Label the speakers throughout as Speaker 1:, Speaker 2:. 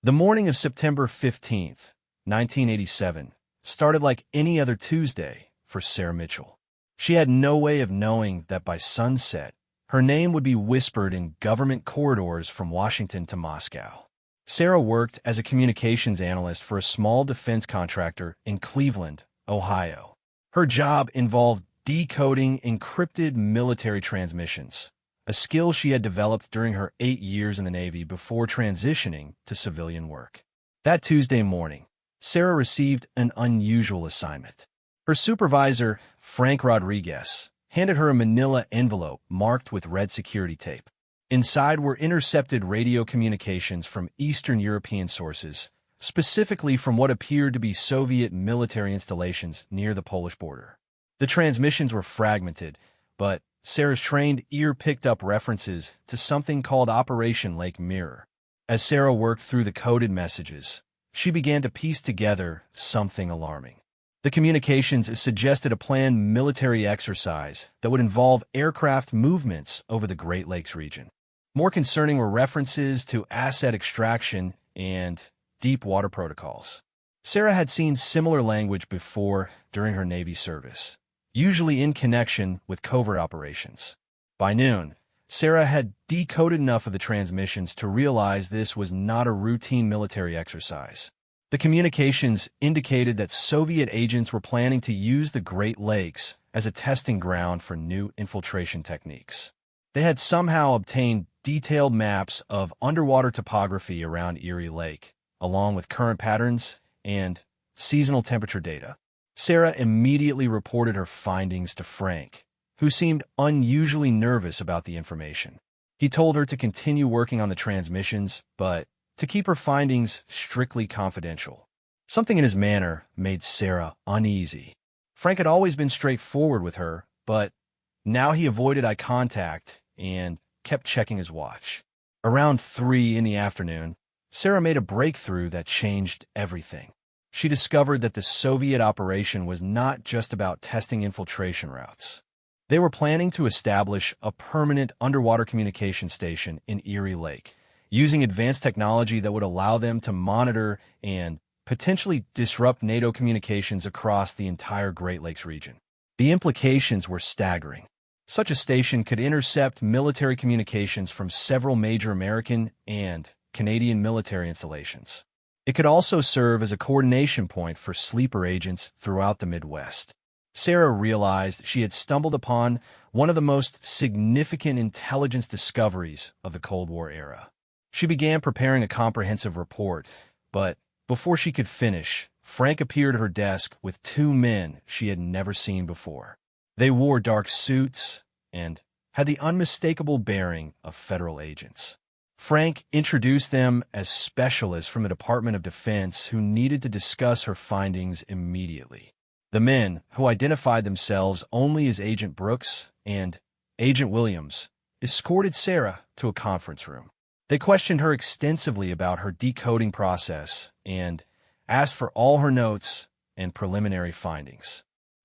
Speaker 1: The morning of September 15th, 1987, started like any other Tuesday for Sarah Mitchell. She had no way of knowing that by sunset, her name would be whispered in government corridors from Washington to Moscow. Sarah worked as a communications analyst for a small defense contractor in Cleveland, Ohio. Her job involved decoding encrypted military transmissions, a skill she had developed during her 8 years in the Navy before transitioning to civilian work. That Tuesday morning, Sarah received an unusual assignment. Her supervisor, Frank Rodriguez, handed her a manila envelope marked with red security tape. Inside were intercepted radio communications from Eastern European sources, specifically from what appeared to be Soviet military installations near the Polish border. The transmissions were fragmented, but Sarah's trained ear picked up references to something called Operation Lake Mirror. As Sarah worked through the coded messages, she began to piece together something alarming. The communications suggested a planned military exercise that would involve aircraft movements over the Great Lakes region. More concerning were references to asset extraction and deep water protocols. Sarah had seen similar language before during her Navy service, usually in connection with covert operations. By noon, Sarah had decoded enough of the transmissions to realize this was not a routine military exercise. The communications indicated that Soviet agents were planning to use the Great Lakes as a testing ground for new infiltration techniques. They had somehow obtained detailed maps of underwater topography around Erie Lake, along with current patterns and seasonal temperature data. Sarah immediately reported her findings to Frank, who seemed unusually nervous about the information. He told her to continue working on the transmissions, but to keep her findings strictly confidential. Something in his manner made Sarah uneasy. Frank had always been straightforward with her, but now he avoided eye contact and kept checking his watch. Around 3 in the afternoon, Sarah made a breakthrough that changed everything. She discovered that the Soviet operation was not just about testing infiltration routes. They were planning to establish a permanent underwater communication station in Erie Lake, using advanced technology that would allow them to monitor and potentially disrupt NATO communications across the entire Great Lakes region. The implications were staggering. Such a station could intercept military communications from several major American and Canadian military installations. It could also serve as a coordination point for sleeper agents throughout the Midwest. Sarah realized she had stumbled upon one of the most significant intelligence discoveries of the Cold War era. She began preparing a comprehensive report, but before she could finish, Frank appeared at her desk with 2 men she had never seen before. They wore dark suits and had the unmistakable bearing of federal agents. Frank introduced them as specialists from the Department of Defense who needed to discuss her findings immediately. The men, who identified themselves only as Agent Brooks and Agent Williams, escorted Sarah to a conference room. They questioned her extensively about her decoding process and asked for all her notes and preliminary findings.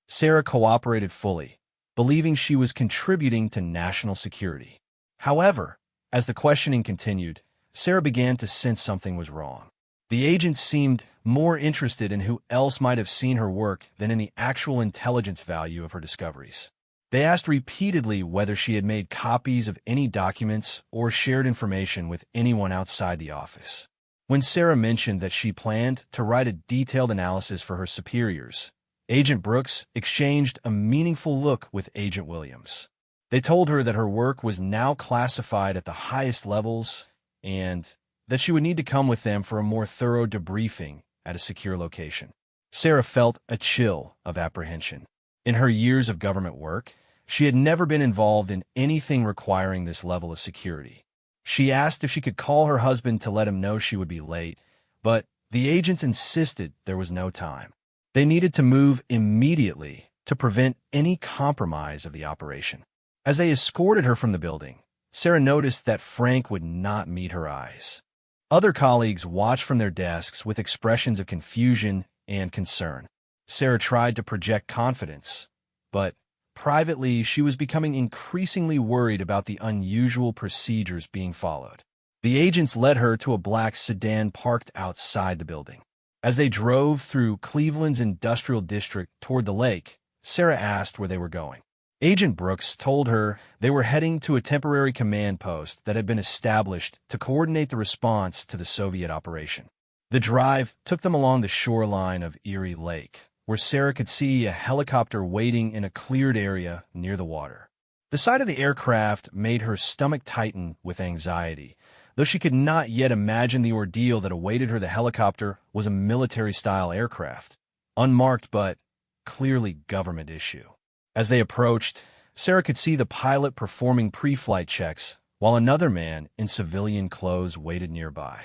Speaker 1: Sarah cooperated fully, believing she was contributing to national security. However, as the questioning continued, Sarah began to sense something was wrong. The agents seemed more interested in who else might have seen her work than in the actual intelligence value of her discoveries. They asked repeatedly whether she had made copies of any documents or shared information with anyone outside the office. When Sarah mentioned that she planned to write a detailed analysis for her superiors, Agent Brooks exchanged a meaningful look with Agent Williams. They told her that her work was now classified at the highest levels and that she would need to come with them for a more thorough debriefing at a secure location. Sarah felt a chill of apprehension. In her years of government work, she had never been involved in anything requiring this level of security. She asked if she could call her husband to let him know she would be late, but the agents insisted there was no time. They needed to move immediately to prevent any compromise of the operation. As they escorted her from the building, Sarah noticed that Frank would not meet her eyes. Other colleagues watched from their desks with expressions of confusion and concern. Sarah tried to project confidence, but privately she was becoming increasingly worried about the unusual procedures being followed. The agents led her to a black sedan parked outside the building. As they drove through Cleveland's industrial district toward the lake, Sarah asked where they were going. Agent Brooks told her they were heading to a temporary command post that had been established to coordinate the response to the Soviet operation. The drive took them along the shoreline of Erie Lake, where Sarah could see a helicopter waiting in a cleared area near the water. The sight of the aircraft made her stomach tighten with anxiety. Though she could not yet imagine the ordeal that awaited her, the helicopter was a military-style aircraft, unmarked but clearly government issue. As they approached, Sarah could see the pilot performing pre-flight checks, while another man in civilian clothes waited nearby.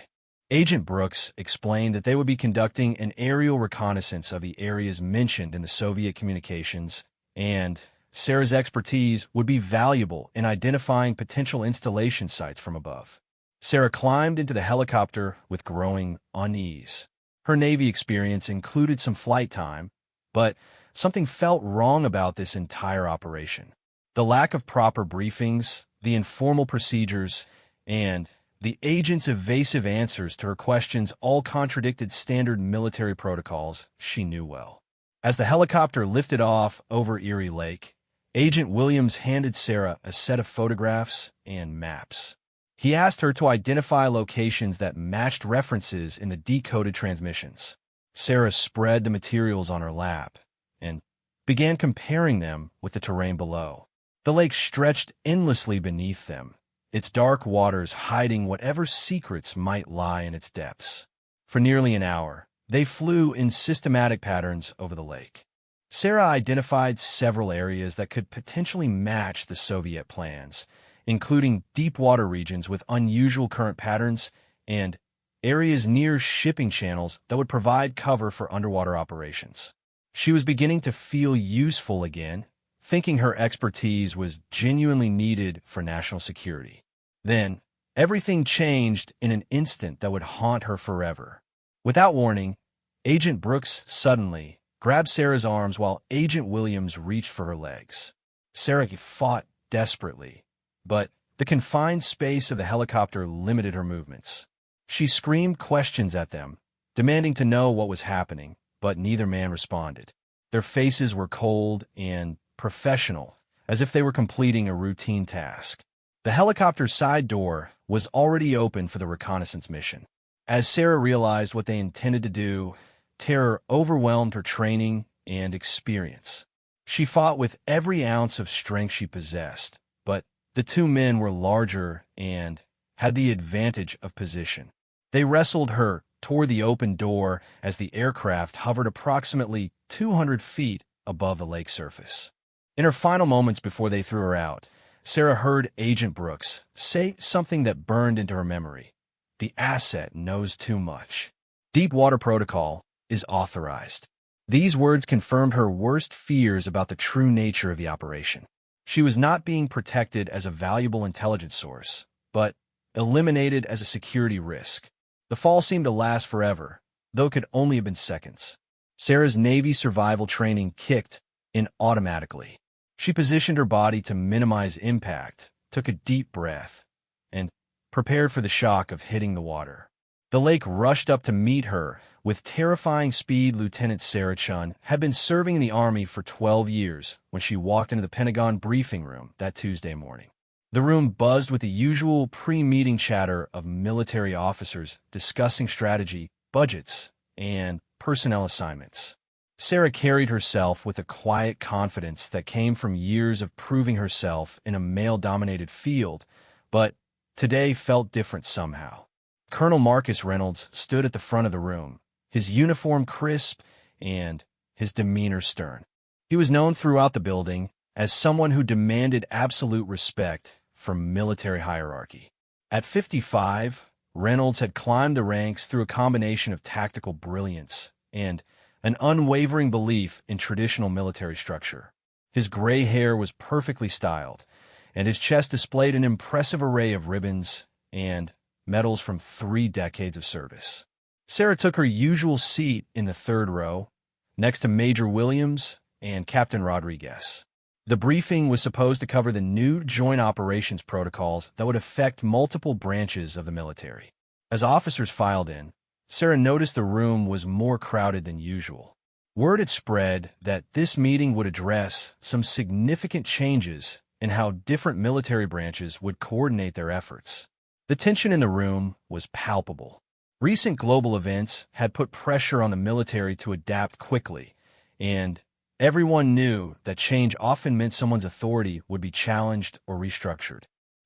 Speaker 1: Agent Brooks explained that they would be conducting an aerial reconnaissance of the areas mentioned in the Soviet communications, and Sarah's expertise would be valuable in identifying potential installation sites from above. Sarah climbed into the helicopter with growing unease. Her Navy experience included some flight time, but something felt wrong about this entire operation. The lack of proper briefings, the informal procedures, and the agent's evasive answers to her questions all contradicted standard military protocols she knew well. As the helicopter lifted off over Erie Lake, Agent Williams handed Sarah a set of photographs and maps. He asked her to identify locations that matched references in the decoded transmissions. Sarah spread the materials on her lap and began comparing them with the terrain below. The lake stretched endlessly beneath them, its dark waters hiding whatever secrets might lie in its depths. For nearly an hour, they flew in systematic patterns over the lake. Sarah identified several areas that could potentially match the Soviet plans, including deep water regions with unusual current patterns and areas near shipping channels that would provide cover for underwater operations. She was beginning to feel useful again, thinking her expertise was genuinely needed for national security. Then, everything changed in an instant that would haunt her forever. Without warning, Agent Brooks suddenly grabbed Sarah's arms while Agent Williams reached for her legs. Sarah fought desperately, but the confined space of the helicopter limited her movements. She screamed questions at them, demanding to know what was happening, but neither man responded. Their faces were cold and professional, as if they were completing a routine task. The helicopter's side door was already open for the reconnaissance mission. As Sarah realized what they intended to do, terror overwhelmed her training and experience. She fought with every ounce of strength she possessed, but the two men were larger and had the advantage of position. They wrestled her toward the open door as the aircraft hovered approximately 200 feet above the lake surface. In her final moments before they threw her out, Sarah heard Agent Brooks say something that burned into her memory. "The asset knows too much. Deep water protocol is authorized." These words confirmed her worst fears about the true nature of the operation. She was not being protected as a valuable intelligence source, but eliminated as a security risk. The fall seemed to last forever, though it could only have been seconds. Sarah's Navy survival training kicked in automatically. She positioned her body to minimize impact, took a deep breath, and prepared for the shock of hitting the water. The lake rushed up to meet her with terrifying speed. Lieutenant Sarah Chun had been serving in the Army for 12 years when she walked into the Pentagon briefing room that Tuesday morning. The room buzzed with the usual pre-meeting chatter of military officers discussing strategy, budgets, and personnel assignments. Sarah carried herself with a quiet confidence that came from years of proving herself in a male-dominated field, but today felt different somehow. Colonel Marcus Reynolds stood at the front of the room, his uniform crisp and his demeanor stern. He was known throughout the building as someone who demanded absolute respect from military hierarchy. At 55, Reynolds had climbed the ranks through a combination of tactical brilliance and an unwavering belief in traditional military structure. His gray hair was perfectly styled, and his chest displayed an impressive array of ribbons and medals from 3 decades of service. Sarah took her usual seat in the third row, next to Major Williams and Captain Rodriguez. The briefing was supposed to cover the new joint operations protocols that would affect multiple branches of the military. As officers filed in, Sarah noticed the room was more crowded than usual. Word had spread that this meeting would address some significant changes in how different military branches would coordinate their efforts. The tension in the room was palpable. Recent global events had put pressure on the military to adapt quickly, and everyone knew that change often meant someone's authority would be challenged or restructured.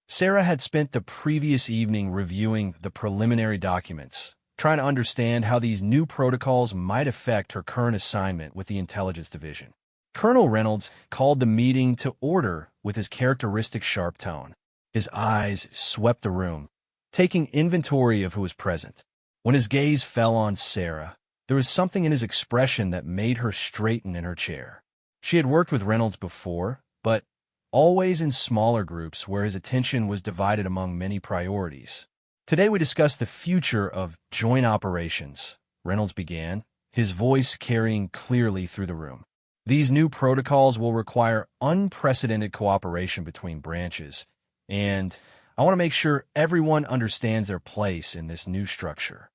Speaker 1: Sarah had spent the previous evening reviewing the preliminary documents, trying to understand how these new protocols might affect her current assignment with the Intelligence Division. Colonel Reynolds called the meeting to order with his characteristic sharp tone. His eyes swept the room, taking inventory of who was present. When his gaze fell on Sarah, there was something in his expression that made her straighten in her chair. She had worked with Reynolds before, but always in smaller groups where his attention was divided among many priorities. Today we discuss the future of joint operations, Reynolds began, his voice carrying clearly through the room. These new protocols will require unprecedented cooperation between branches, and I want to make sure everyone understands their place in this new structure.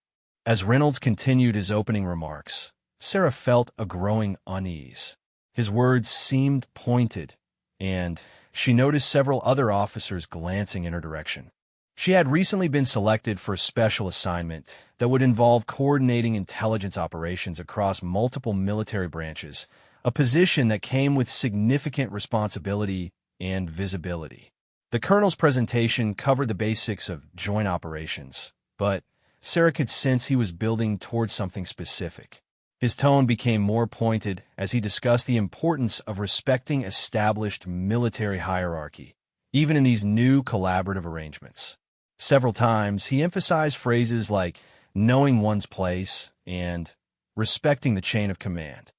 Speaker 1: As Reynolds continued his opening remarks, Sarah felt a growing unease. His words seemed pointed, and she noticed several other officers glancing in her direction. She had recently been selected for a special assignment that would involve coordinating intelligence operations across multiple military branches, a position that came with significant responsibility and visibility. The colonel's presentation covered the basics of joint operations, but Sarah could sense he was building towards something specific. His tone became more pointed as he discussed the importance of respecting established military hierarchy, even in these new collaborative arrangements. Several times, he emphasized phrases like knowing one's place and respecting the chain of command.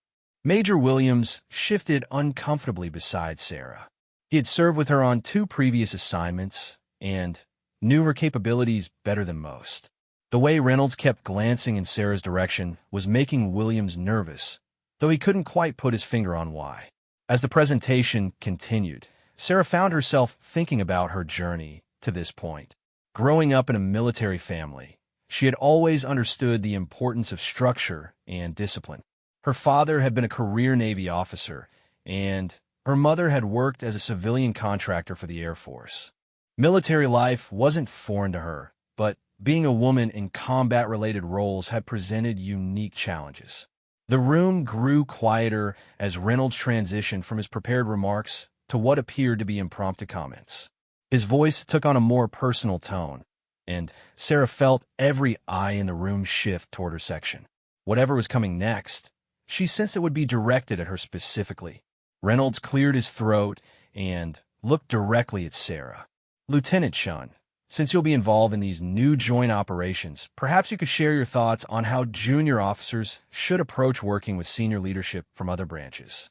Speaker 1: Major Williams shifted uncomfortably beside Sarah. He had served with her on 2 previous assignments and knew her capabilities better than most. The way Reynolds kept glancing in Sarah's direction was making Williams nervous, though he couldn't quite put his finger on why. As the presentation continued, Sarah found herself thinking about her journey to this point. Growing up in a military family, she had always understood the importance of structure and discipline. Her father had been a career Navy officer, and her mother had worked as a civilian contractor for the Air Force. Military life wasn't foreign to her, but being a woman in combat-related roles had presented unique challenges. The room grew quieter as Reynolds transitioned from his prepared remarks to what appeared to be impromptu comments. His voice took on a more personal tone, and Sarah felt every eye in the room shift toward her section. Whatever was coming next, she sensed it would be directed at her specifically. Reynolds cleared his throat and looked directly at Sarah. Lieutenant Shun, since you'll be involved in these new joint operations, perhaps you could share your thoughts on how junior officers should approach working with senior leadership from other branches.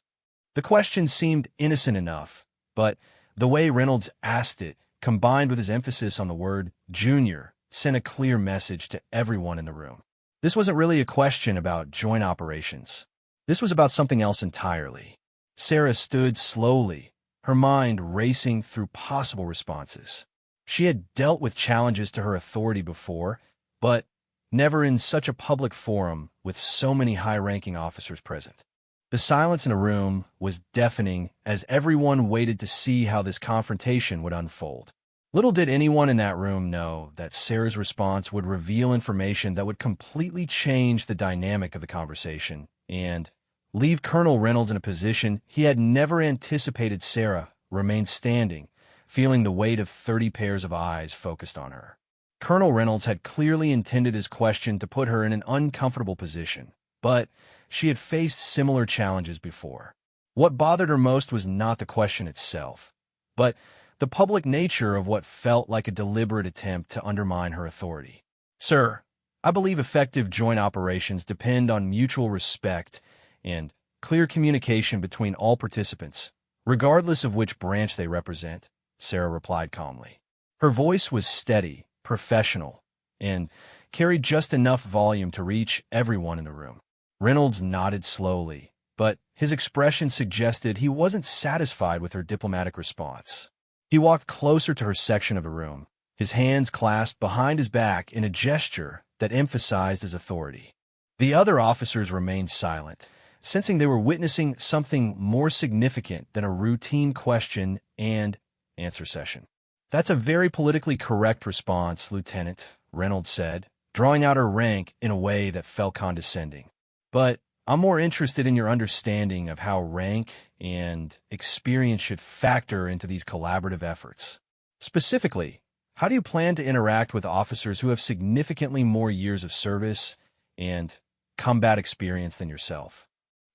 Speaker 1: The question seemed innocent enough, but the way Reynolds asked it, combined with his emphasis on the word junior, sent a clear message to everyone in the room. This wasn't really a question about joint operations. This was about something else entirely. Sarah stood slowly, her mind racing through possible responses. She had dealt with challenges to her authority before, but never in such a public forum with so many high-ranking officers present. The silence in the room was deafening as everyone waited to see how this confrontation would unfold. Little did anyone in that room know that Sarah's response would reveal information that would completely change the dynamic of the conversation and leave Colonel Reynolds in a position he had never anticipated. Sarah remained standing, feeling the weight of 30 pairs of eyes focused on her. Colonel Reynolds had clearly intended his question to put her in an uncomfortable position, but she had faced similar challenges before. What bothered her most was not the question itself, but the public nature of what felt like a deliberate attempt to undermine her authority. Sir, I believe effective joint operations depend on mutual respect and clear communication between all participants, regardless of which branch they represent, Sarah replied calmly. Her voice was steady, professional, and carried just enough volume to reach everyone in the room. Reynolds nodded slowly, but his expression suggested he wasn't satisfied with her diplomatic response. He walked closer to her section of the room, his hands clasped behind his back in a gesture that emphasized his authority. The other officers remained silent, sensing they were witnessing something more significant than a routine question and answer session. "That's a very politically correct response, Lieutenant," Reynolds said, drawing out her rank in a way that felt condescending. "But I'm more interested in your understanding of how rank and experience should factor into these collaborative efforts. Specifically, how do you plan to interact with officers who have significantly more years of service and combat experience than yourself?"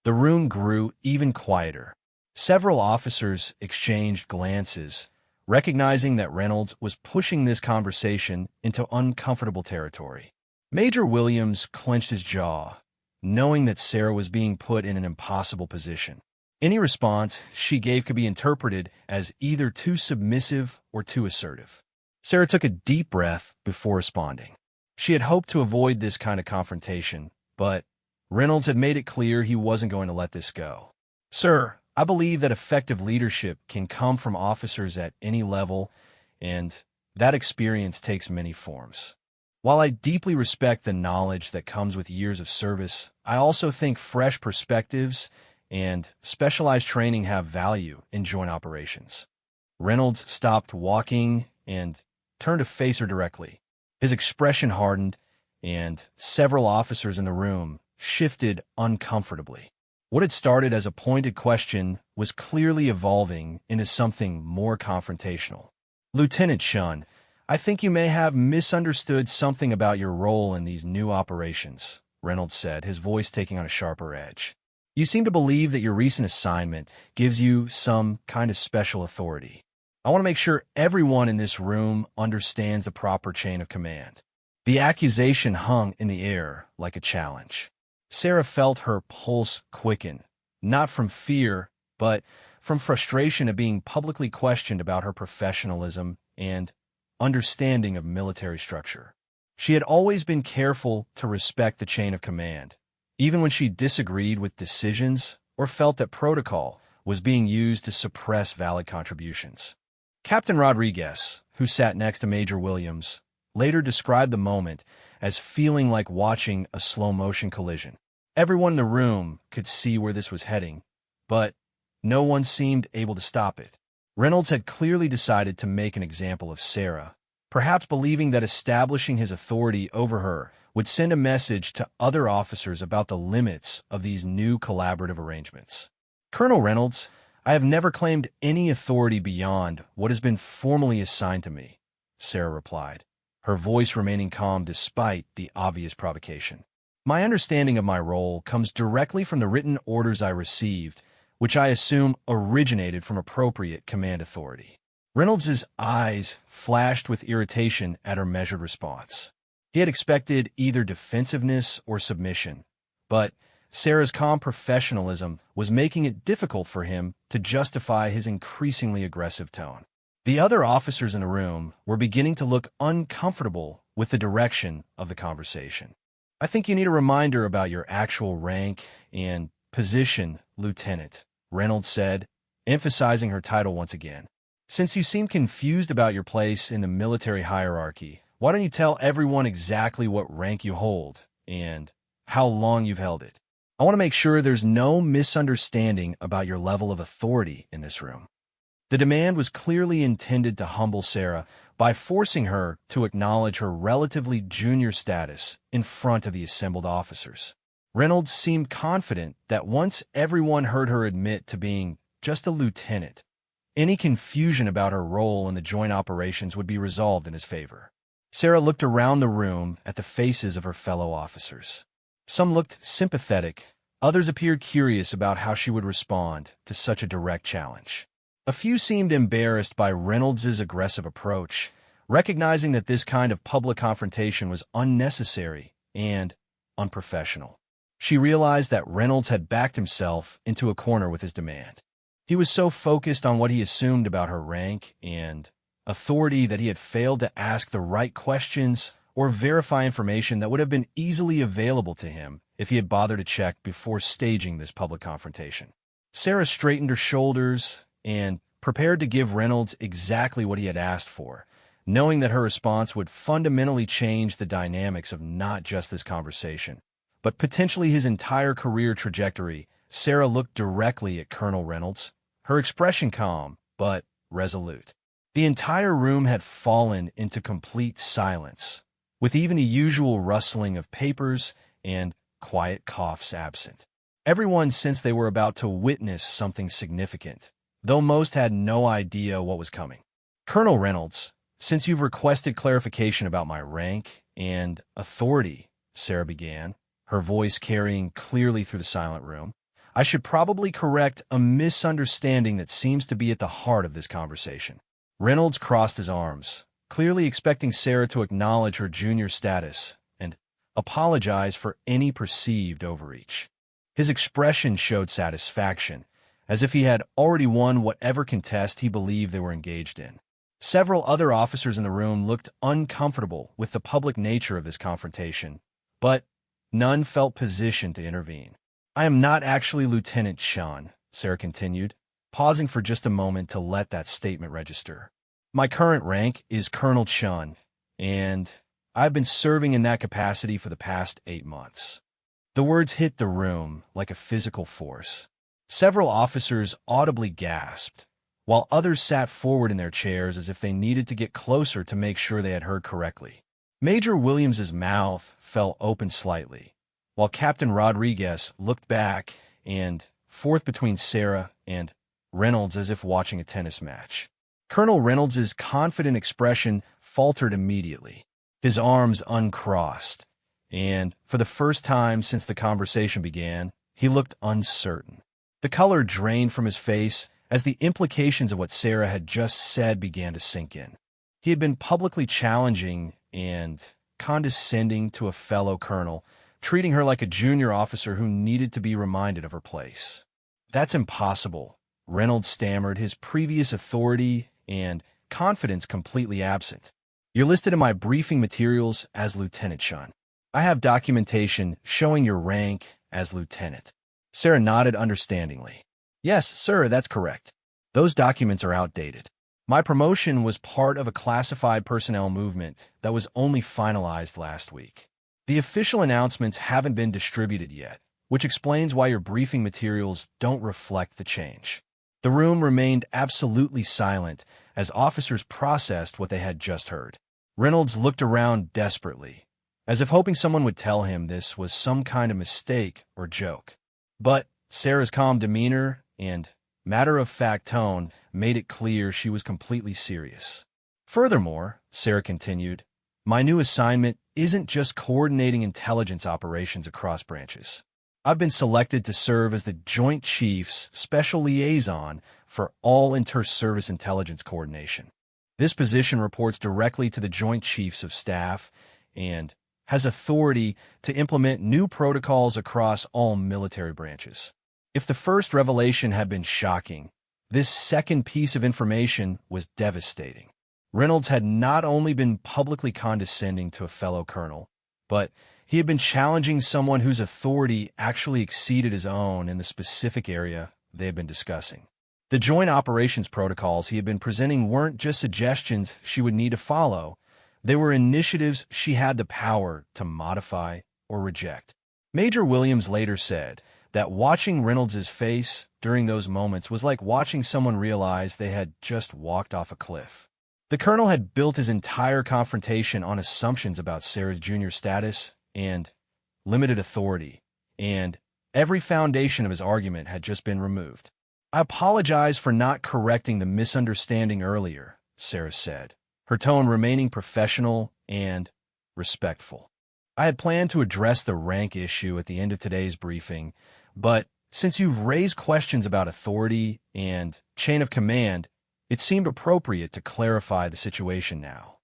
Speaker 1: The room grew even quieter. Several officers exchanged glances, recognizing that Reynolds was pushing this conversation into uncomfortable territory. Major Williams clenched his jaw, knowing that Sarah was being put in an impossible position. Any response she gave could be interpreted as either too submissive or too assertive. Sarah took a deep breath before responding. She had hoped to avoid this kind of confrontation, but Reynolds had made it clear he wasn't going to let this go. "Sir, I believe that effective leadership can come from officers at any level, and that experience takes many forms. While I deeply respect the knowledge that comes with years of service, I also think fresh perspectives and specialized training have value in joint operations." Reynolds stopped walking and turned to face her directly. His expression hardened, and several officers in the room shifted uncomfortably. What had started as a pointed question was clearly evolving into something more confrontational. "Lieutenant Shun, I think you may have misunderstood something about your role in these new operations," Reynolds said, his voice taking on a sharper edge. "You seem to believe that your recent assignment gives you some kind of special authority. I want to make sure everyone in this room understands the proper chain of command." The accusation hung in the air like a challenge. Sarah felt her pulse quicken, not from fear, but from frustration at being publicly questioned about her professionalism and understanding of military structure. She had always been careful to respect the chain of command, even when she disagreed with decisions or felt that protocol was being used to suppress valid contributions. Captain Rodriguez, who sat next to Major Williams, later described the moment as feeling like watching a slow-motion collision. Everyone in the room could see where this was heading, but no one seemed able to stop it. Reynolds had clearly decided to make an example of Sarah, perhaps believing that establishing his authority over her would send a message to other officers about the limits of these new collaborative arrangements. "Colonel Reynolds, I have never claimed any authority beyond what has been formally assigned to me," Sarah replied, her voice remaining calm despite the obvious provocation. "My understanding of my role comes directly from the written orders I received, which I assume originated from appropriate command authority." Reynolds's eyes flashed with irritation at her measured response. He had expected either defensiveness or submission, but Sarah's calm professionalism was making it difficult for him to justify his increasingly aggressive tone. The other officers in the room were beginning to look uncomfortable with the direction of the conversation. "I think you need a reminder about your actual rank and position, Lieutenant," Reynolds said, emphasizing her title once again. "Since you seem confused about your place in the military hierarchy, why don't you tell everyone exactly what rank you hold and how long you've held it? I want to make sure there's no misunderstanding about your level of authority in this room." The demand was clearly intended to humble Sarah by forcing her to acknowledge her relatively junior status in front of the assembled officers. Reynolds seemed confident that once everyone heard her admit to being just a lieutenant, any confusion about her role in the joint operations would be resolved in his favor. Sarah looked around the room at the faces of her fellow officers. Some looked sympathetic, others appeared curious about how she would respond to such a direct challenge. A few seemed embarrassed by Reynolds's aggressive approach, recognizing that this kind of public confrontation was unnecessary and unprofessional. She realized that Reynolds had backed himself into a corner with his demand. He was so focused on what he assumed about her rank and authority that he had failed to ask the right questions or verify information that would have been easily available to him if he had bothered to check before staging this public confrontation. Sarah straightened her shoulders and prepared to give Reynolds exactly what he had asked for, knowing that her response would fundamentally change the dynamics of not just this conversation, but potentially his entire career trajectory. Sarah looked directly at Colonel Reynolds, her expression calm but resolute. The entire room had fallen into complete silence, with even the usual rustling of papers and quiet coughs absent. Everyone sensed they were about to witness something significant, though most had no idea what was coming. Colonel Reynolds, since you've requested clarification about my rank and authority, Sarah began, her voice carrying clearly through the silent room, I should probably correct a misunderstanding that seems to be at the heart of this conversation. Reynolds crossed his arms, clearly expecting Sarah to acknowledge her junior status and apologize for any perceived overreach. His expression showed satisfaction, as if he had already won whatever contest he believed they were engaged in. Several other officers in the room looked uncomfortable with the public nature of this confrontation, but none felt positioned to intervene. I am not actually Lieutenant Sean, Sarah continued, pausing for just a moment to let that statement register. My current rank is Colonel Chun, and I've been serving in that capacity for the past 8 months. The words hit the room like a physical force. Several officers audibly gasped, while others sat forward in their chairs as if they needed to get closer to make sure they had heard correctly. Major Williams's mouth fell open slightly, while Captain Rodriguez looked back and forth between Sarah and Reynolds as if watching a tennis match. Colonel Reynolds's confident expression faltered immediately. His arms uncrossed, and for the first time since the conversation began, he looked uncertain. The color drained from his face as the implications of what Sarah had just said began to sink in. He had been publicly challenging and condescending to a fellow colonel, treating her like a junior officer who needed to be reminded of her place. That's impossible, Reynolds stammered, his previous authority and confidence completely absent. You're listed in my briefing materials as Lieutenant Sean. I have documentation showing your rank as lieutenant. Sarah nodded understandingly. Yes, sir, that's correct. Those documents are outdated. My promotion was part of a classified personnel movement that was only finalized last week. The official announcements haven't been distributed yet, which explains why your briefing materials don't reflect the change. The room remained absolutely silent as officers processed what they had just heard. Reynolds looked around desperately, as if hoping someone would tell him this was some kind of mistake or joke. But Sarah's calm demeanor and matter-of-fact tone made it clear she was completely serious. Furthermore, Sarah continued, my new assignment isn't just coordinating intelligence operations across branches. I've been selected to serve as the Joint Chiefs Special Liaison for all inter-service intelligence coordination. This position reports directly to the Joint Chiefs of Staff and has authority to implement new protocols across all military branches. If the first revelation had been shocking, this second piece of information was devastating. Reynolds had not only been publicly condescending to a fellow colonel, but he had been challenging someone whose authority actually exceeded his own in the specific area they had been discussing. The joint operations protocols he had been presenting weren't just suggestions she would need to follow. They were initiatives she had the power to modify or reject. Major Williams later said that watching Reynolds's face during those moments was like watching someone realize they had just walked off a cliff. The colonel had built his entire confrontation on assumptions about Sarah's junior status and limited authority, and every foundation of his argument had just been removed. I apologize for not correcting the misunderstanding earlier, Sarah said, her tone remaining professional and respectful. I had planned to address the rank issue at the end of today's briefing, but since you've raised questions about authority and chain of command, it seemed appropriate to clarify the situation now.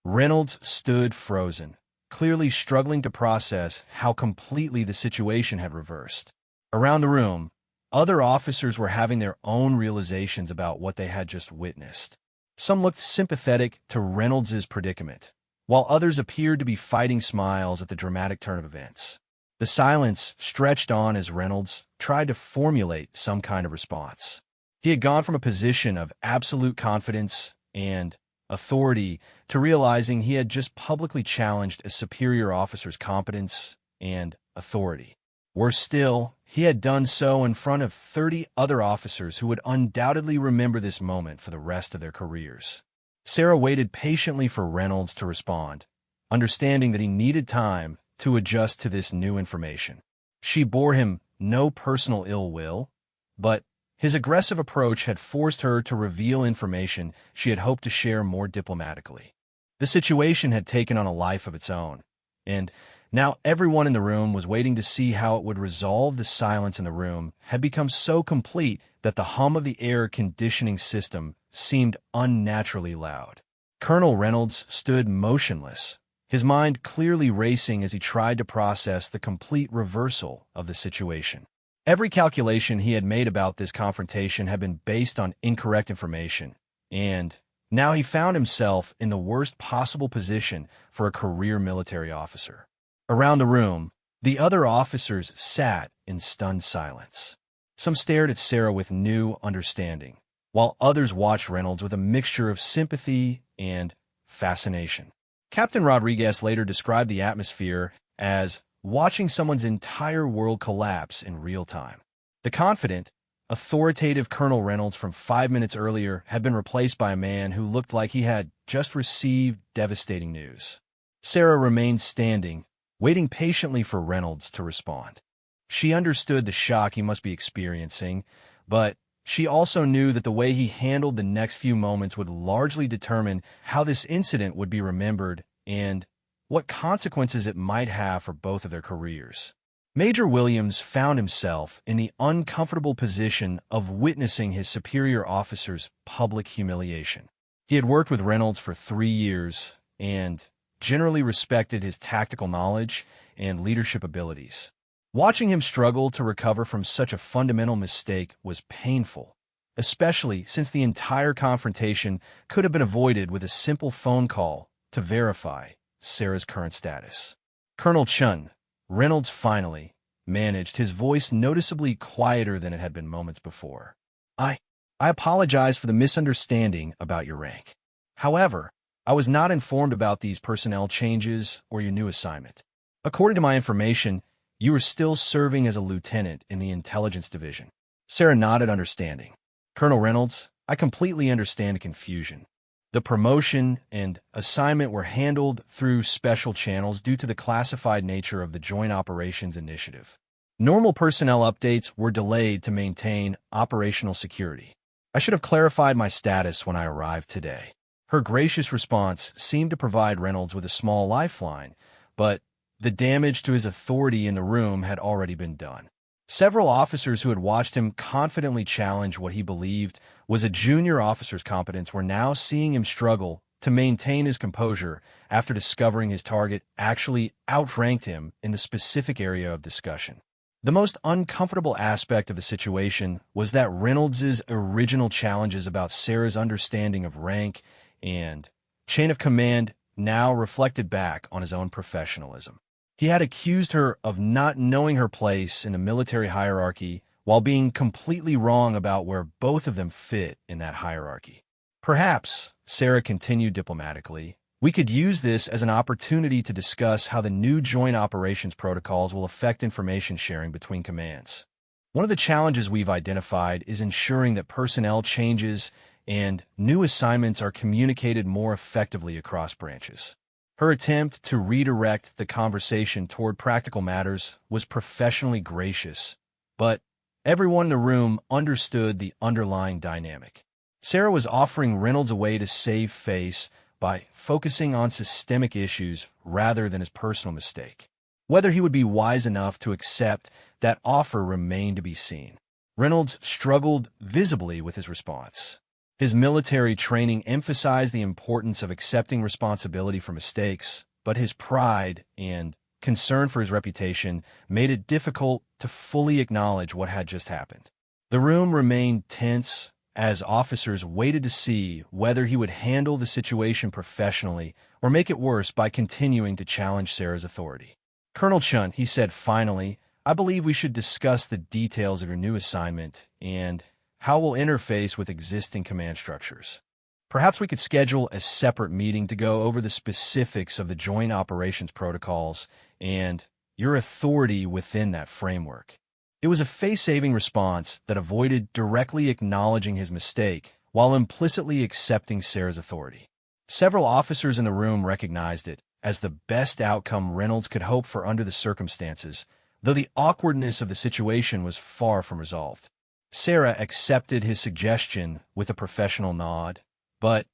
Speaker 1: Reynolds stood frozen, clearly struggling to process how completely the situation had reversed. Around the room, other officers were having their own realizations about what they had just witnessed. Some looked sympathetic to Reynolds's predicament, while others appeared to be fighting smiles at the dramatic turn of events. The silence stretched on as Reynolds tried to formulate some kind of response. He had gone from a position of absolute confidence and authority to realizing he had just publicly challenged a superior officer's competence and authority. Worse still, he had done so in front of 30 other officers who would undoubtedly remember this moment for the rest of their careers. Sarah waited patiently for Reynolds to respond, understanding that he needed time to adjust to this new information. She bore him no personal ill will, but his aggressive approach had forced her to reveal information she had hoped to share more diplomatically. The situation had taken on a life of its own, and now everyone in the room was waiting to see how it would resolve. The silence in the room had become so complete that the hum of the air conditioning system seemed unnaturally loud. Colonel Reynolds stood motionless, his mind clearly racing as he tried to process the complete reversal of the situation. Every calculation he had made about this confrontation had been based on incorrect information, and now he found himself in the worst possible position for a career military officer. Around the room, the other officers sat in stunned silence. Some stared at Sarah with new understanding, while others watched Reynolds with a mixture of sympathy and fascination. Captain Rodriguez later described the atmosphere as watching someone's entire world collapse in real time. The confident, authoritative Colonel Reynolds from 5 minutes earlier had been replaced by a man who looked like he had just received devastating news. Sarah remained standing, waiting patiently for Reynolds to respond. She understood the shock he must be experiencing, but she also knew that the way he handled the next few moments would largely determine how this incident would be remembered and what consequences it might have for both of their careers. Major Williams found himself in the uncomfortable position of witnessing his superior officer's public humiliation. He had worked with Reynolds for 3 years and generally respected his tactical knowledge and leadership abilities. Watching him struggle to recover from such a fundamental mistake was painful, especially since the entire confrontation could have been avoided with a simple phone call to verify Sarah's current status. Colonel Chun, Reynolds finally managed, his voice noticeably quieter than it had been moments before. I apologize for the misunderstanding about your rank. However, I was not informed about these personnel changes or your new assignment. According to my information, you are still serving as a lieutenant in the intelligence division. Sarah nodded, understanding. Colonel Reynolds, I completely understand the confusion. The promotion and assignment were handled through special channels due to the classified nature of the Joint Operations Initiative. Normal personnel updates were delayed to maintain operational security. I should have clarified my status when I arrived today. Her gracious response seemed to provide Reynolds with a small lifeline, but the damage to his authority in the room had already been done. Several officers who had watched him confidently challenge what he believed was a junior officer's competence were now seeing him struggle to maintain his composure after discovering his target actually outranked him in the specific area of discussion. The most uncomfortable aspect of the situation was that Reynolds's original challenges about Sarah's understanding of rank and chain of command now reflected back on his own professionalism. He had accused her of not knowing her place in the military hierarchy while being completely wrong about where both of them fit in that hierarchy. Perhaps, Sarah continued diplomatically, we could use this as an opportunity to discuss how the new joint operations protocols will affect information sharing between commands. One of the challenges we've identified is ensuring that personnel changes and new assignments are communicated more effectively across branches. Her attempt to redirect the conversation toward practical matters was professionally gracious, but everyone in the room understood the underlying dynamic. Sarah was offering Reynolds a way to save face by focusing on systemic issues rather than his personal mistake. Whether he would be wise enough to accept that offer remained to be seen. Reynolds struggled visibly with his response. His military training emphasized the importance of accepting responsibility for mistakes, but his pride and concern for his reputation made it difficult to fully acknowledge what had just happened. The room remained tense as officers waited to see whether he would handle the situation professionally or make it worse by continuing to challenge Sarah's authority. Colonel Chun, he said finally, I believe we should discuss the details of your new assignment and how we'll interface with existing command structures. Perhaps we could schedule a separate meeting to go over the specifics of the joint operations protocols and your authority within that framework. It was a face-saving response that avoided directly acknowledging his mistake while implicitly accepting Sarah's authority. Several officers in the room recognized it as the best outcome Reynolds could hope for under the circumstances, though the awkwardness of the situation was far from resolved. Sarah accepted his suggestion with a professional nod, but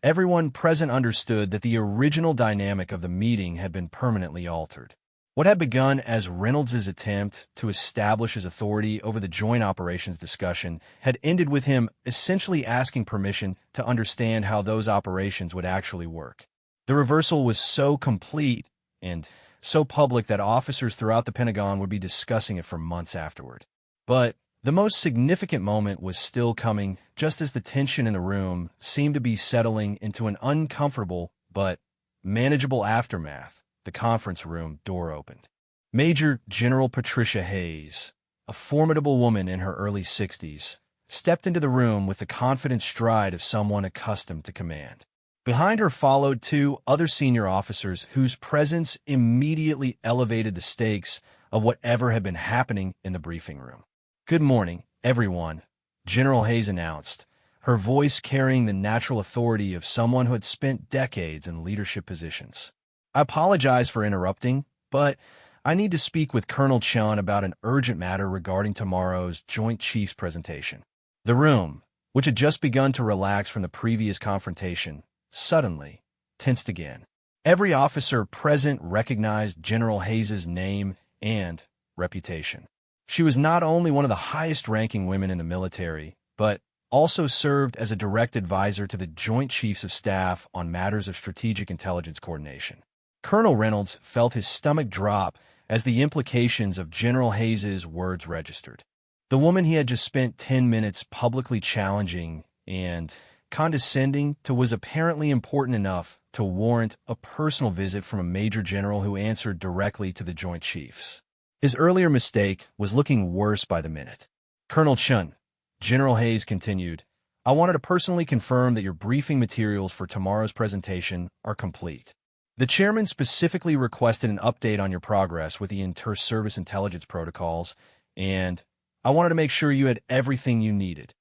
Speaker 1: everyone present understood that the original dynamic of the meeting had been permanently altered. What had begun as Reynolds' attempt to establish his authority over the joint operations discussion had ended with him essentially asking permission to understand how those operations would actually work. The reversal was so complete and so public that officers throughout the Pentagon would be discussing it for months afterward. But the most significant moment was still coming just as the tension in the room seemed to be settling into an uncomfortable but manageable aftermath. The conference room door opened. Major General Patricia Hayes, a formidable woman in her early 60s, stepped into the room with the confident stride of someone accustomed to command. Behind her followed two other senior officers whose presence immediately elevated the stakes of whatever had been happening in the briefing room. Good morning, everyone, General Hayes announced, her voice carrying the natural authority of someone who had spent decades in leadership positions. I apologize for interrupting, but I need to speak with Colonel Chun about an urgent matter regarding tomorrow's Joint Chiefs presentation. The room, which had just begun to relax from the previous confrontation, suddenly tensed again. Every officer present recognized General Hayes' name and reputation. She was not only one of the highest-ranking women in the military, but also served as a direct advisor to the Joint Chiefs of Staff on matters of strategic intelligence coordination. Colonel Reynolds felt his stomach drop as the implications of General Hayes' words registered. The woman he had just spent 10 minutes publicly challenging and condescending to was apparently important enough to warrant a personal visit from a major general who answered directly to the Joint Chiefs. His earlier mistake was looking worse by the minute. Colonel Chun, General Hayes continued, I wanted to personally confirm that your briefing materials for tomorrow's presentation are complete. The chairman specifically requested an update on your progress with the inter-service intelligence protocols, and I wanted to make sure you had everything you needed.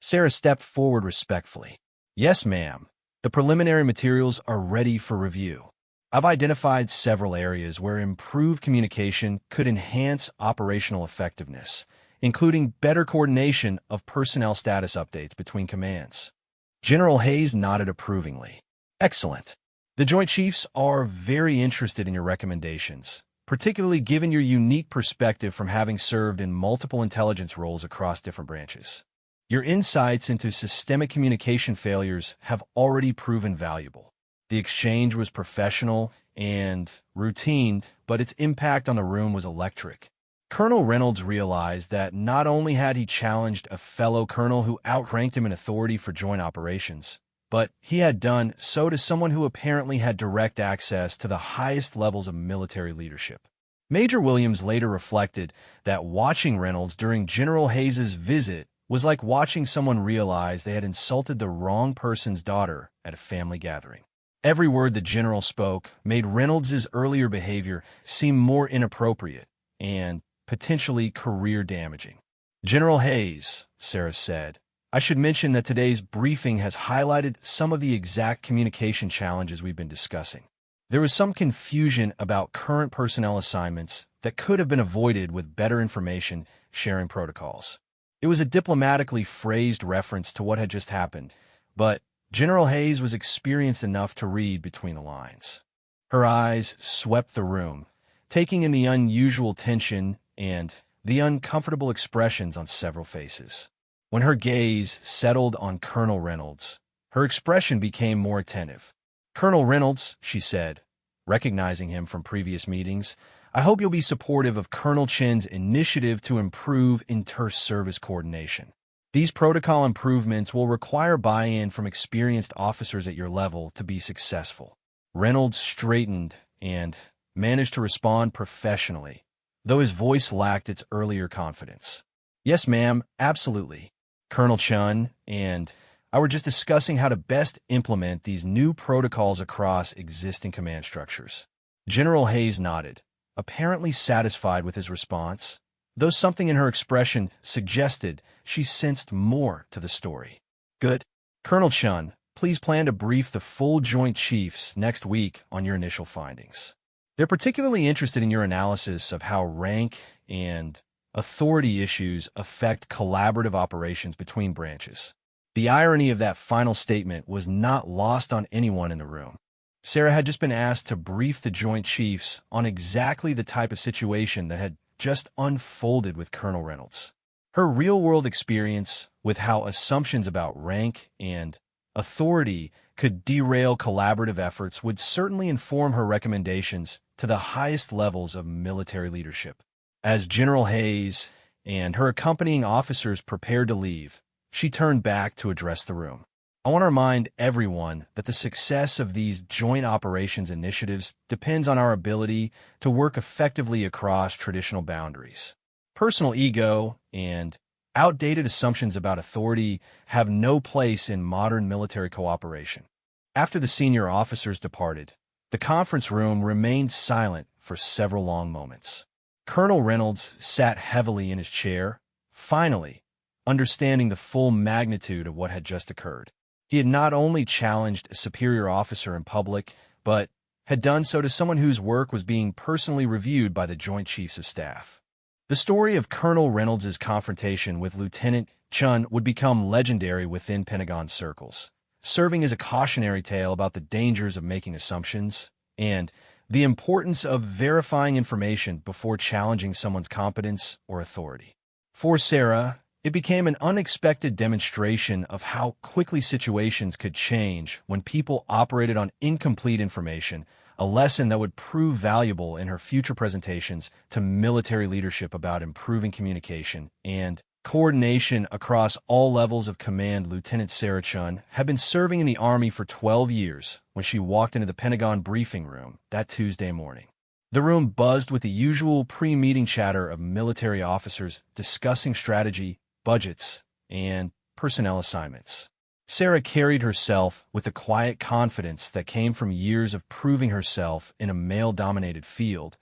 Speaker 1: Sarah stepped forward respectfully. Yes, ma'am. The preliminary materials are ready for review. I've identified several areas where improved communication could enhance operational effectiveness, including better coordination of personnel status updates between commands. General Hayes nodded approvingly. Excellent. The Joint Chiefs are very interested in your recommendations, particularly given your unique perspective from having served in multiple intelligence roles across different branches. Your insights into systemic communication failures have already proven valuable. The exchange was professional and routine, but its impact on the room was electric. Colonel Reynolds realized that not only had he challenged a fellow colonel who outranked him in authority for joint operations, but he had done so to someone who apparently had direct access to the highest levels of military leadership. Major Williams later reflected that watching Reynolds during General Hayes' visit was like watching someone realize they had insulted the wrong person's daughter at a family gathering. Every word the general spoke made Reynolds' earlier behavior seem more inappropriate and potentially career-damaging. General Hayes, Sarah said, I should mention that today's briefing has highlighted some of the exact communication challenges we've been discussing. There was some confusion about current personnel assignments that could have been avoided with better information sharing protocols. It was a diplomatically phrased reference to what had just happened, but General Hayes was experienced enough to read between the lines. Her eyes swept the room, taking in the unusual tension and the uncomfortable expressions on several faces. When her gaze settled on Colonel Reynolds, her expression became more attentive. Colonel Reynolds, she said, recognizing him from previous meetings, I hope you'll be supportive of Colonel Chin's initiative to improve inter-service coordination. These protocol improvements will require buy-in from experienced officers at your level to be successful. Reynolds straightened and managed to respond professionally, though his voice lacked its earlier confidence. "Yes, ma'am, absolutely. Colonel Chun and I were just discussing how to best implement these new protocols across existing command structures." General Hayes nodded, apparently satisfied with his response, though something in her expression suggested she sensed more to the story. "Good. Colonel Chun, please plan to brief the full Joint Chiefs next week on your initial findings. They're particularly interested in your analysis of how rank and authority issues affect collaborative operations between branches." The irony of that final statement was not lost on anyone in the room. Sarah had just been asked to brief the Joint Chiefs on exactly the type of situation that had just unfolded with Colonel Reynolds. Her real-world experience with how assumptions about rank and authority could derail collaborative efforts would certainly inform her recommendations to the highest levels of military leadership. As General Hayes and her accompanying officers prepared to leave, she turned back to address the room. "I want to remind everyone that the success of these joint operations initiatives depends on our ability to work effectively across traditional boundaries. Personal ego and outdated assumptions about authority have no place in modern military cooperation." After the senior officers departed, the conference room remained silent for several long moments. Colonel Reynolds sat heavily in his chair, finally understanding the full magnitude of what had just occurred. He had not only challenged a superior officer in public, but had done so to someone whose work was being personally reviewed by the Joint Chiefs of Staff. The story of Colonel Reynolds' confrontation with Lieutenant Chun would become legendary within Pentagon circles, serving as a cautionary tale about the dangers of making assumptions and the importance of verifying information before challenging someone's competence or authority. For Sarah, it became an unexpected demonstration of how quickly situations could change when people operated on incomplete information, a lesson that would prove valuable in her future presentations to military leadership about improving communication and coordination across all levels of command. Lieutenant Sarah Chun had been serving in the Army for 12 years when she walked into the Pentagon briefing room that Tuesday morning. The room buzzed with the usual pre-meeting chatter of military officers discussing strategy, budgets, and personnel assignments. Sarah carried herself with the quiet confidence that came from years of proving herself in a male-dominated field,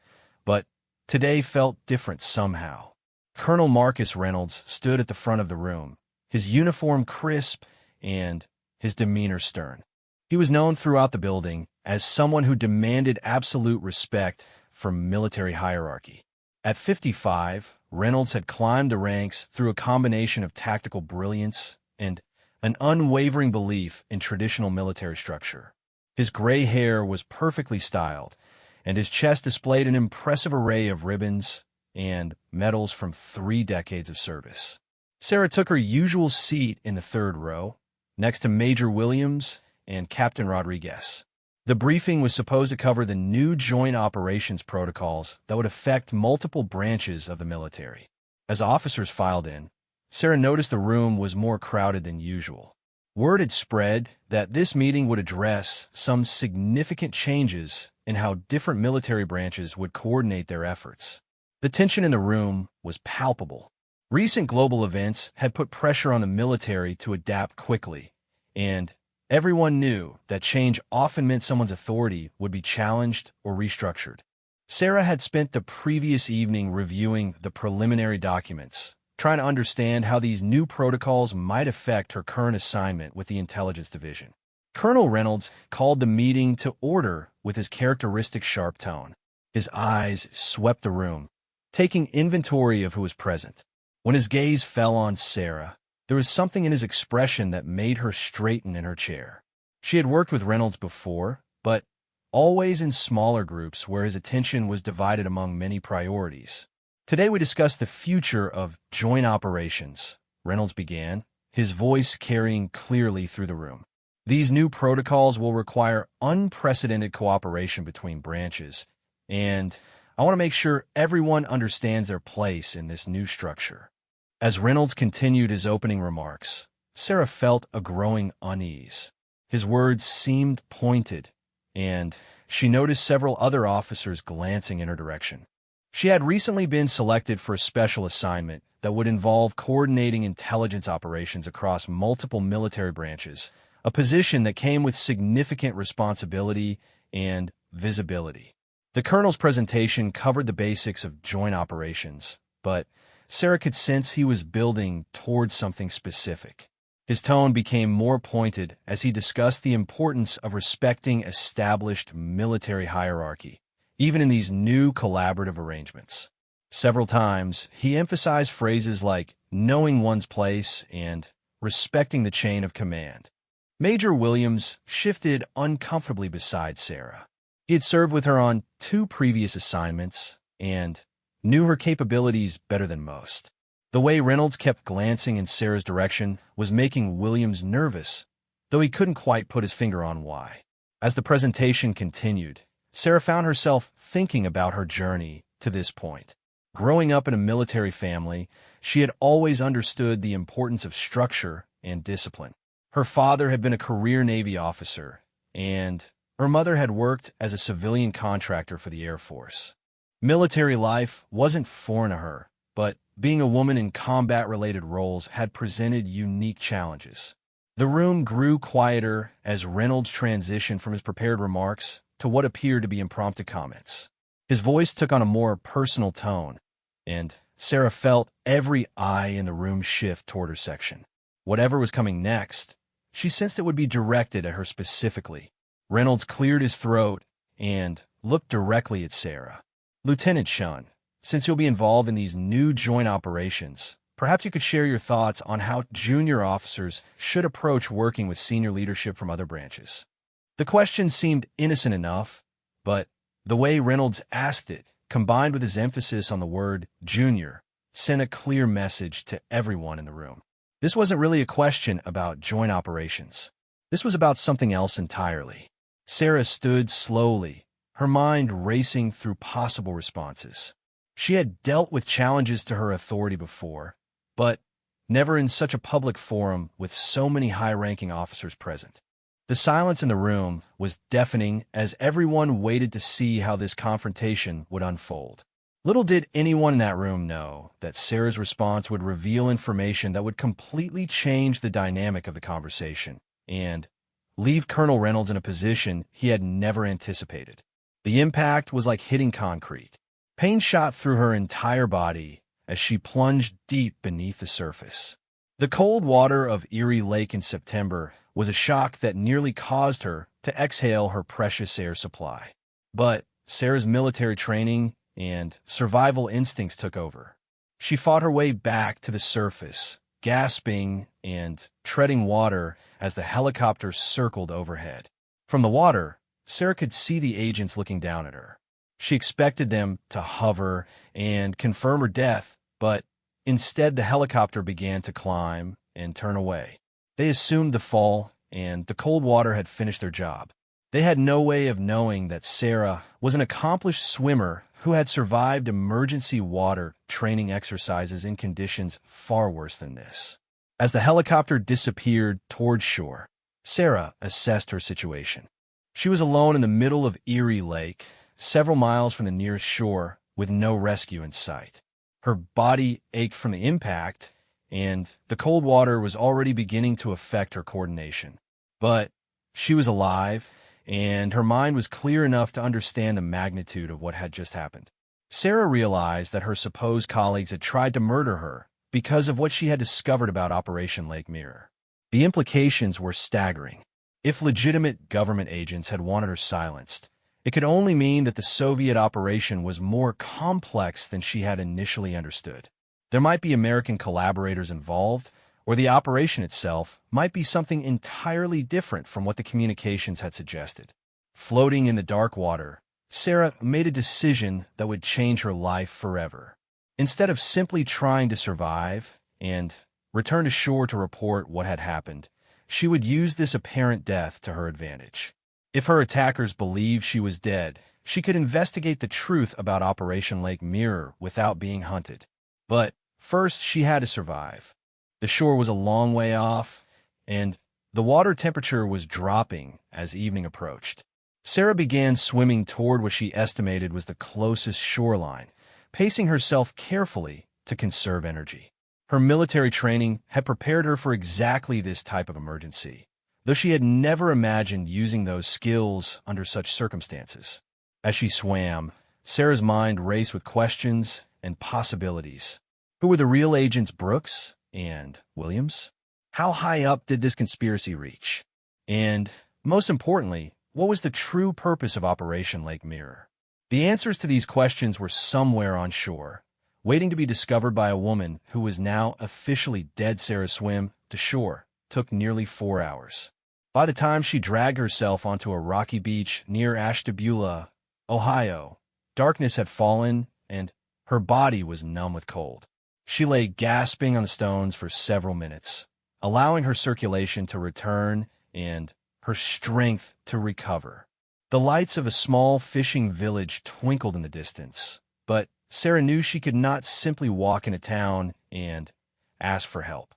Speaker 1: but today felt different somehow. Colonel Marcus Reynolds stood at the front of the room, his uniform crisp and his demeanor stern. He was known throughout the building as someone who demanded absolute respect from military hierarchy. At 55, Reynolds had climbed the ranks through a combination of tactical brilliance and an unwavering belief in traditional military structure. His gray hair was perfectly styled, and his chest displayed an impressive array of ribbons and medals from 3 decades of service. Sarah took her usual seat in the third row, next to Major Williams and Captain Rodriguez. The briefing was supposed to cover the new joint operations protocols that would affect multiple branches of the military. As officers filed in, Sarah noticed the room was more crowded than usual. Word had spread that this meeting would address some significant changes in how different military branches would coordinate their efforts. The tension in the room was palpable. Recent global events had put pressure on the military to adapt quickly, and everyone knew that change often meant someone's authority would be challenged or restructured. Sarah had spent the previous evening reviewing the preliminary documents, trying to understand how these new protocols might affect her current assignment with the Intelligence Division. Colonel Reynolds called the meeting to order with his characteristic sharp tone. His eyes swept the room, taking inventory of who was present. When his gaze fell on Sarah, there was something in his expression that made her straighten in her chair. She had worked with Reynolds before, but always in smaller groups where his attention was divided among many priorities. "Today we discussed the future of joint operations," Reynolds began, his voice carrying clearly through the room. "These new protocols will require unprecedented cooperation between branches, and I want to make sure everyone understands their place in this new structure." As Reynolds continued his opening remarks, Sarah felt a growing unease. His words seemed pointed and she noticed several other officers glancing in her direction. She had recently been selected for a special assignment that would involve coordinating intelligence operations across multiple military branches, a position that came with significant responsibility and visibility. The colonel's presentation covered the basics of joint operations, but Sarah could sense he was building towards something specific. His tone became more pointed as he discussed the importance of respecting established military hierarchy, even in these new collaborative arrangements. Several times, he emphasized phrases like knowing one's place and respecting the chain of command. Major Williams shifted uncomfortably beside Sarah. He had served with her on 2 previous assignments and knew her capabilities better than most. The way Reynolds kept glancing in Sarah's direction was making Williams nervous, though he couldn't quite put his finger on why. As the presentation continued, Sarah found herself thinking about her journey to this point. Growing up in a military family, she had always understood the importance of structure and discipline. Her father had been a career Navy officer, and her mother had worked as a civilian contractor for the Air Force. Military life wasn't foreign to her, but being a woman in combat-related roles had presented unique challenges. The room grew quieter as Reynolds transitioned from his prepared remarks to what appeared to be impromptu comments. His voice took on a more personal tone, and Sarah felt every eye in the room shift toward her section. Whatever was coming next, she sensed it would be directed at her specifically. Reynolds cleared his throat and looked directly at Sarah. "Lieutenant Shun, since you'll be involved in these new joint operations, perhaps you could share your thoughts on how junior officers should approach working with senior leadership from other branches." The question seemed innocent enough, but the way Reynolds asked it, combined with his emphasis on the word junior, sent a clear message to everyone in the room. This wasn't really a question about joint operations. This was about something else entirely. Sarah stood slowly, her mind racing through possible responses. She had dealt with challenges to her authority before, but never in such a public forum with so many high-ranking officers present. The silence in the room was deafening as everyone waited to see how this confrontation would unfold. Little did anyone in that room know that Sarah's response would reveal information that would completely change the dynamic of the conversation and leave Colonel Reynolds in a position he had never anticipated. The impact was like hitting concrete. Pain shot through her entire body as she plunged deep beneath the surface. The cold water of Erie Lake in September was a shock that nearly caused her to exhale her precious air supply. But Sarah's military training and survival instincts took over. She fought her way back to the surface, gasping and treading water as the helicopter circled overhead. From the water, Sarah could see the agents looking down at her. She expected them to hover and confirm her death, but instead the helicopter began to climb and turn away. They assumed the fall, and the cold water had finished their job. They had no way of knowing that Sarah was an accomplished swimmer who had survived emergency water training exercises in conditions far worse than this. As the helicopter disappeared toward shore, Sarah assessed her situation. She was alone in the middle of Erie Lake, several miles from the nearest shore, with no rescue in sight. Her body ached from the impact, and the cold water was already beginning to affect her coordination. But she was alive, and her mind was clear enough to understand the magnitude of what had just happened. Sarah realized that her supposed colleagues had tried to murder her because of what she had discovered about Operation Lake Mirror. The implications were staggering. If legitimate government agents had wanted her silenced, it could only mean that the Soviet operation was more complex than she had initially understood. There might be American collaborators involved, or the operation itself might be something entirely different from what the communications had suggested. Floating in the dark water, Sarah made a decision that would change her life forever. Instead of simply trying to survive and return to shore to report what had happened, she would use this apparent death to her advantage. If her attackers believed she was dead, she could investigate the truth about Operation Lake Mirror without being hunted. But first, she had to survive. The shore was a long way off, and the water temperature was dropping as evening approached. Sarah began swimming toward what she estimated was the closest shoreline, pacing herself carefully to conserve energy. Her military training had prepared her for exactly this type of emergency, though she had never imagined using those skills under such circumstances. As she swam, Sarah's mind raced with questions and possibilities. Who were the real agents Brooks and Williams? How high up did this conspiracy reach? And, most importantly, what was the true purpose of Operation Lake Mirror? The answers to these questions were somewhere on shore, waiting to be discovered by a woman who was now officially dead. Sarah's swim to shore took nearly 4 hours. By the time she dragged herself onto a rocky beach near Ashtabula, Ohio, darkness had fallen and her body was numb with cold. She lay gasping on the stones for several minutes, allowing her circulation to return and her strength to recover. The lights of a small fishing village twinkled in the distance, but Sarah knew she could not simply walk into town and ask for help.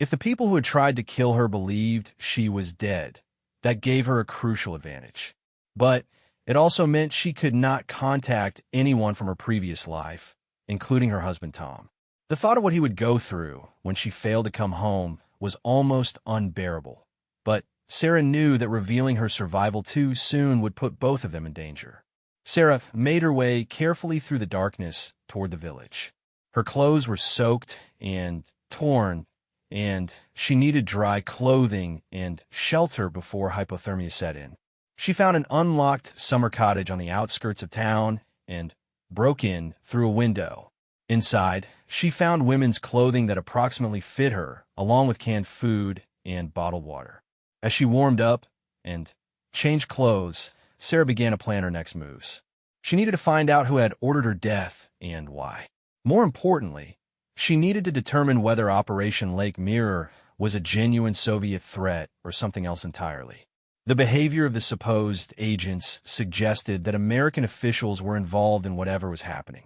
Speaker 1: If the people who had tried to kill her believed she was dead, that gave her a crucial advantage. But it also meant she could not contact anyone from her previous life, including her husband Tom. The thought of what he would go through when she failed to come home was almost unbearable. But Sarah knew that revealing her survival too soon would put both of them in danger. Sarah made her way carefully through the darkness toward the village. Her clothes were soaked and torn, and she needed dry clothing and shelter before hypothermia set in. She found an unlocked summer cottage on the outskirts of town and broke in through a window. Inside, she found women's clothing that approximately fit her, along with canned food and bottled water. As she warmed up and changed clothes, Sarah began to plan her next moves. She needed to find out who had ordered her death and why. More importantly, she needed to determine whether Operation Lake Mirror was a genuine Soviet threat or something else entirely. The behavior of the supposed agents suggested that American officials were involved in whatever was happening.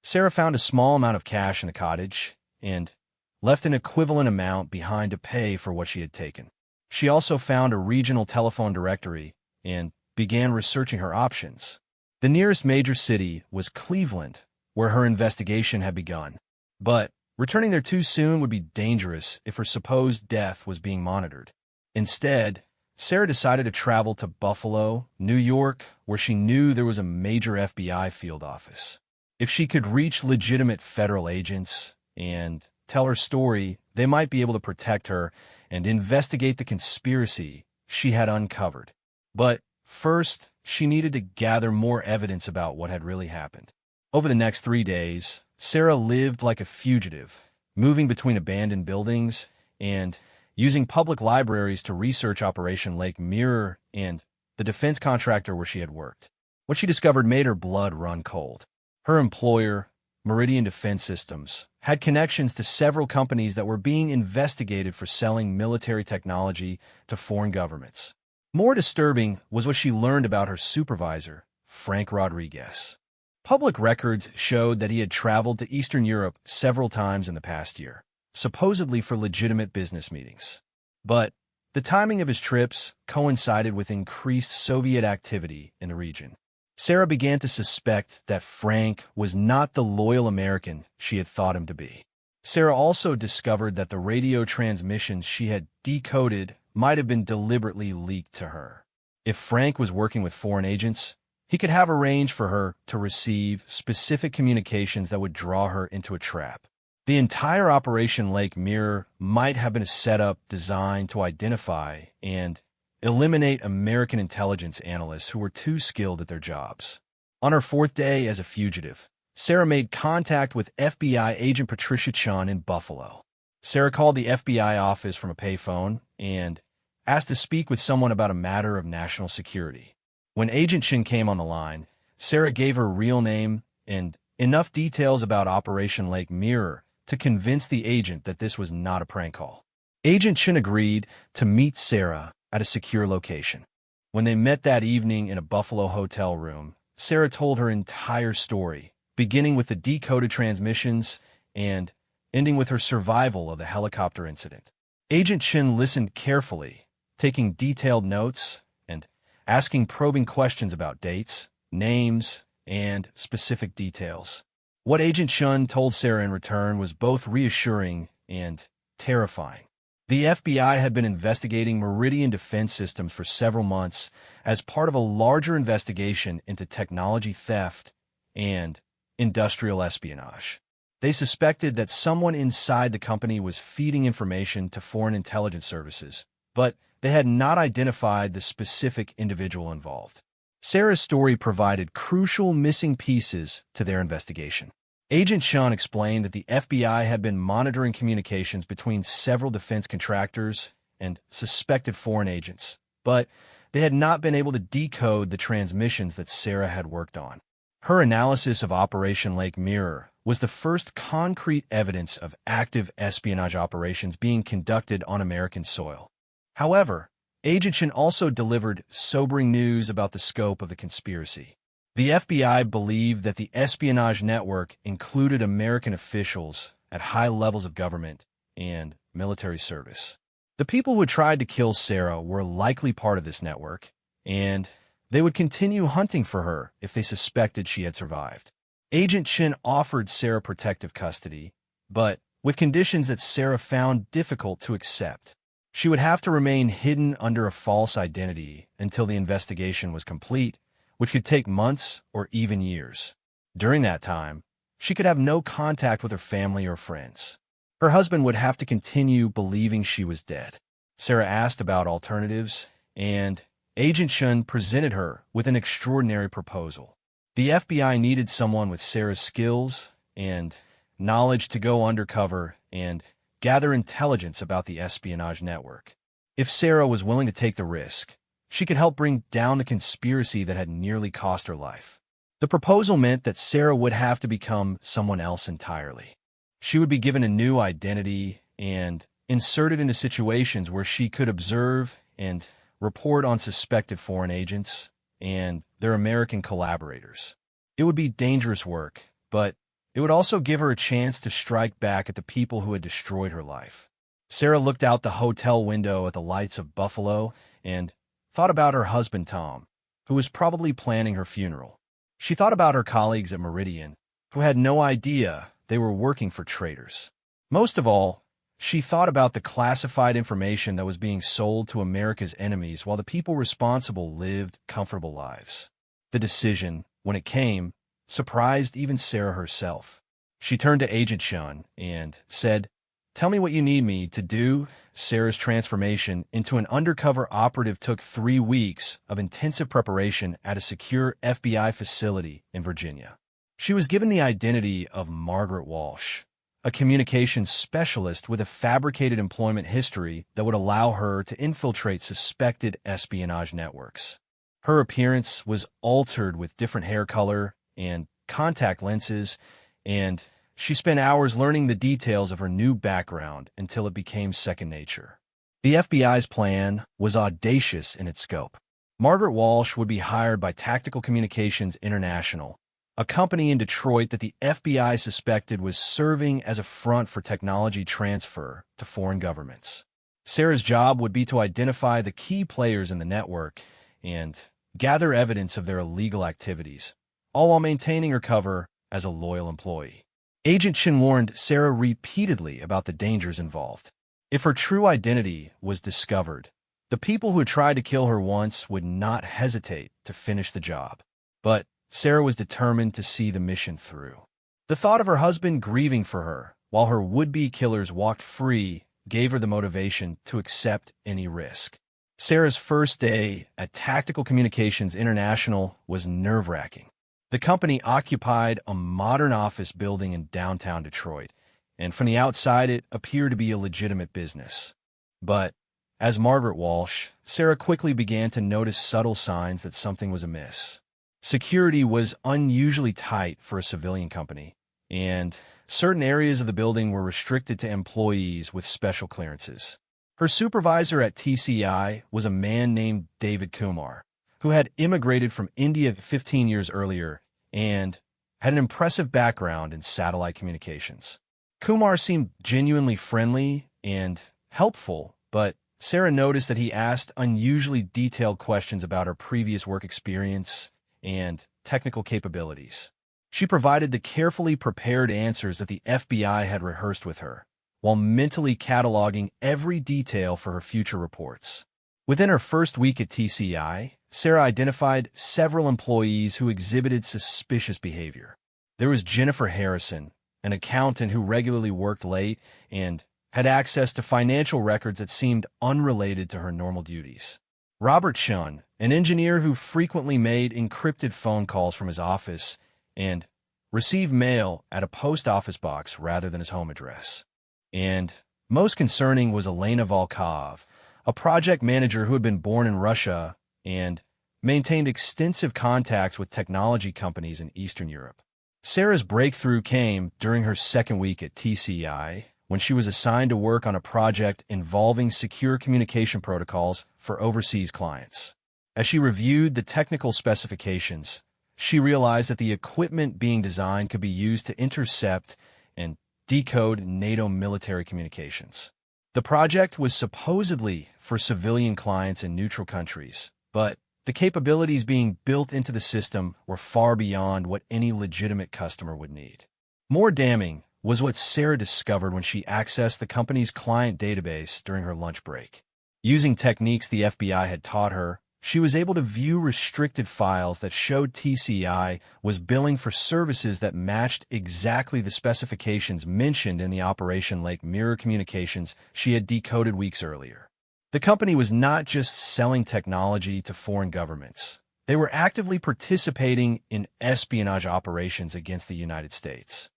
Speaker 1: Sarah found a small amount of cash in the cottage and left an equivalent amount behind to pay for what she had taken. She also found a regional telephone directory and began researching her options. The nearest major city was Cleveland, where her investigation had begun. But returning there too soon would be dangerous if her supposed death was being monitored. Instead, Sarah decided to travel to Buffalo, New York, where she knew there was a major FBI field office. If she could reach legitimate federal agents and tell her story, they might be able to protect her and investigate the conspiracy she had uncovered. But first, she needed to gather more evidence about what had really happened. Over the next 3 days, Sarah lived like a fugitive, moving between abandoned buildings and using public libraries to research Operation Lake Mirror and the defense contractor where she had worked. What she discovered made her blood run cold. Her employer, Meridian Defense Systems, had connections to several companies that were being investigated for selling military technology to foreign governments. More disturbing was what she learned about her supervisor, Frank Rodriguez. Public records showed that he had traveled to Eastern Europe several times in the past year, supposedly for legitimate business meetings. But the timing of his trips coincided with increased Soviet activity in the region. Sarah began to suspect that Frank was not the loyal American she had thought him to be. Sarah also discovered that the radio transmissions she had decoded might have been deliberately leaked to her. If Frank was working with foreign agents, he could have arranged for her to receive specific communications that would draw her into a trap. The entire Operation Lake Mirror might have been a setup designed to identify and eliminate American intelligence analysts who were too skilled at their jobs. On her 4th day as a fugitive, Sarah made contact with FBI agent Patricia Chun in Buffalo. Sarah called the FBI office from a payphone and asked to speak with someone about a matter of national security. When Agent Chin came on the line, Sarah gave her real name and enough details about Operation Lake Mirror to convince the agent that this was not a prank call. Agent Chin agreed to meet Sarah at a secure location. When they met that evening in a Buffalo hotel room, Sarah told her entire story, beginning with the decoded transmissions and ending with her survival of the helicopter incident. Agent Chin listened carefully, taking detailed notes and asking probing questions about dates, names, and specific details. What Agent Chun told Sarah in return was both reassuring and terrifying. The FBI had been investigating Meridian Defense Systems for several months as part of a larger investigation into technology theft and industrial espionage. They suspected that someone inside the company was feeding information to foreign intelligence services, but they had not identified the specific individual involved. Sarah's story provided crucial missing pieces to their investigation. Agent Chun explained that the FBI had been monitoring communications between several defense contractors and suspected foreign agents, but they had not been able to decode the transmissions that Sarah had worked on. Her analysis of Operation Lake Mirror was the first concrete evidence of active espionage operations being conducted on American soil. However, Agent Chun also delivered sobering news about the scope of the conspiracy. The FBI believed that the espionage network included American officials at high levels of government and military service. The people who had tried to kill Sarah were likely part of this network, and they would continue hunting for her if they suspected she had survived. Agent Chun offered Sarah protective custody, but with conditions that Sarah found difficult to accept. She would have to remain hidden under a false identity until the investigation was complete, which could take months or even years. During that time, she could have no contact with her family or friends. Her husband would have to continue believing she was dead. Sarah asked about alternatives, and Agent Chun presented her with an extraordinary proposal. The FBI needed someone with Sarah's skills and knowledge to go undercover and gather intelligence about the espionage network. If Sarah was willing to take the risk, she could help bring down the conspiracy that had nearly cost her life. The proposal meant that Sarah would have to become someone else entirely. She would be given a new identity and inserted into situations where she could observe and report on suspected foreign agents and their American collaborators. It would be dangerous work, but it would also give her a chance to strike back at the people who had destroyed her life. Sarah looked out the hotel window at the lights of Buffalo and thought about her husband, Tom, who was probably planning her funeral. She thought about her colleagues at Meridian, who had no idea they were working for traitors. Most of all, she thought about the classified information that was being sold to America's enemies while the people responsible lived comfortable lives. The decision, when it came, surprised even Sarah herself. She turned to Agent Chun and said, "Tell me what you need me to do." Sarah's transformation into an undercover operative took 3 weeks of intensive preparation at a secure FBI facility in Virginia. She was given the identity of Margaret Walsh, a communications specialist with a fabricated employment history that would allow her to infiltrate suspected espionage networks. Her appearance was altered with different hair color and contact lenses, and she spent hours learning the details of her new background until it became second nature. The FBI's plan was audacious in its scope. Margaret Walsh would be hired by Tactical Communications International, a company in Detroit that the FBI suspected was serving as a front for technology transfer to foreign governments. Sarah's job would be to identify the key players in the network and gather evidence of their illegal activities, all while maintaining her cover as a loyal employee. Agent Chun warned Sarah repeatedly about the dangers involved. If her true identity was discovered, the people who had tried to kill her once would not hesitate to finish the job. But Sarah was determined to see the mission through. The thought of her husband grieving for her while her would-be killers walked free gave her the motivation to accept any risk. Sarah's first day at Tactical Communications International was nerve-wracking. The company occupied a modern office building in downtown Detroit, and from the outside it appeared to be a legitimate business. But as Margaret Walsh, Sarah quickly began to notice subtle signs that something was amiss. Security was unusually tight for a civilian company, and certain areas of the building were restricted to employees with special clearances. Her supervisor at TCI was a man named David Kumar, who had immigrated from India 15 years earlier and had an impressive background in satellite communications. Kumar seemed genuinely friendly and helpful, but Sarah noticed that he asked unusually detailed questions about her previous work experience and technical capabilities. She provided the carefully prepared answers that the FBI had rehearsed with her, while mentally cataloging every detail for her future reports. Within her first week at TCI, Sarah identified several employees who exhibited suspicious behavior. There was Jennifer Harrison, an accountant who regularly worked late and had access to financial records that seemed unrelated to her normal duties. Robert Chun, an engineer who frequently made encrypted phone calls from his office and received mail at a post office box rather than his home address. And most concerning was Elena Volkov, a project manager who had been born in Russia and maintained extensive contacts with technology companies in Eastern Europe. Sarah's breakthrough came during her second week at TCI, when she was assigned to work on a project involving secure communication protocols for overseas clients. As she reviewed the technical specifications, she realized that the equipment being designed could be used to intercept and decode NATO military communications. The project was supposedly for civilian clients in neutral countries, but the capabilities being built into the system were far beyond what any legitimate customer would need. More damning was what Sarah discovered when she accessed the company's client database during her lunch break. Using techniques the FBI had taught her, she was able to view restricted files that showed TCI was billing for services that matched exactly the specifications mentioned in the Operation Lake Mirror communications she had decoded weeks earlier. The company was not just selling technology to foreign governments. They were actively participating in espionage operations against the United States.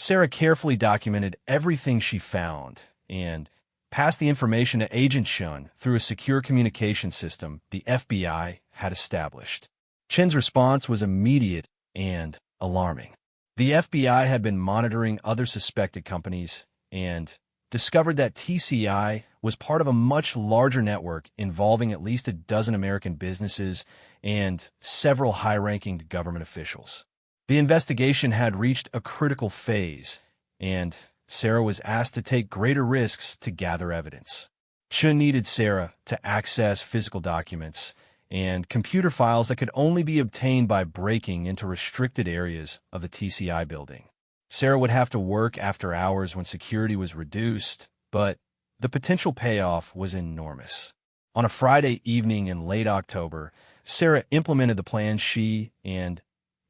Speaker 1: Sarah carefully documented everything she found and passed the information to Agent Chun through a secure communication system the FBI had established. Chun's response was immediate and alarming. The FBI had been monitoring other suspected companies and discovered that TCI was part of a much larger network involving at least a dozen American businesses and several high-ranking government officials. The investigation had reached a critical phase, and Sarah was asked to take greater risks to gather evidence. Chun needed Sarah to access physical documents and computer files that could only be obtained by breaking into restricted areas of the TCI building. Sarah would have to work after hours when security was reduced, but the potential payoff was enormous. On a Friday evening in late October, Sarah implemented the plan she and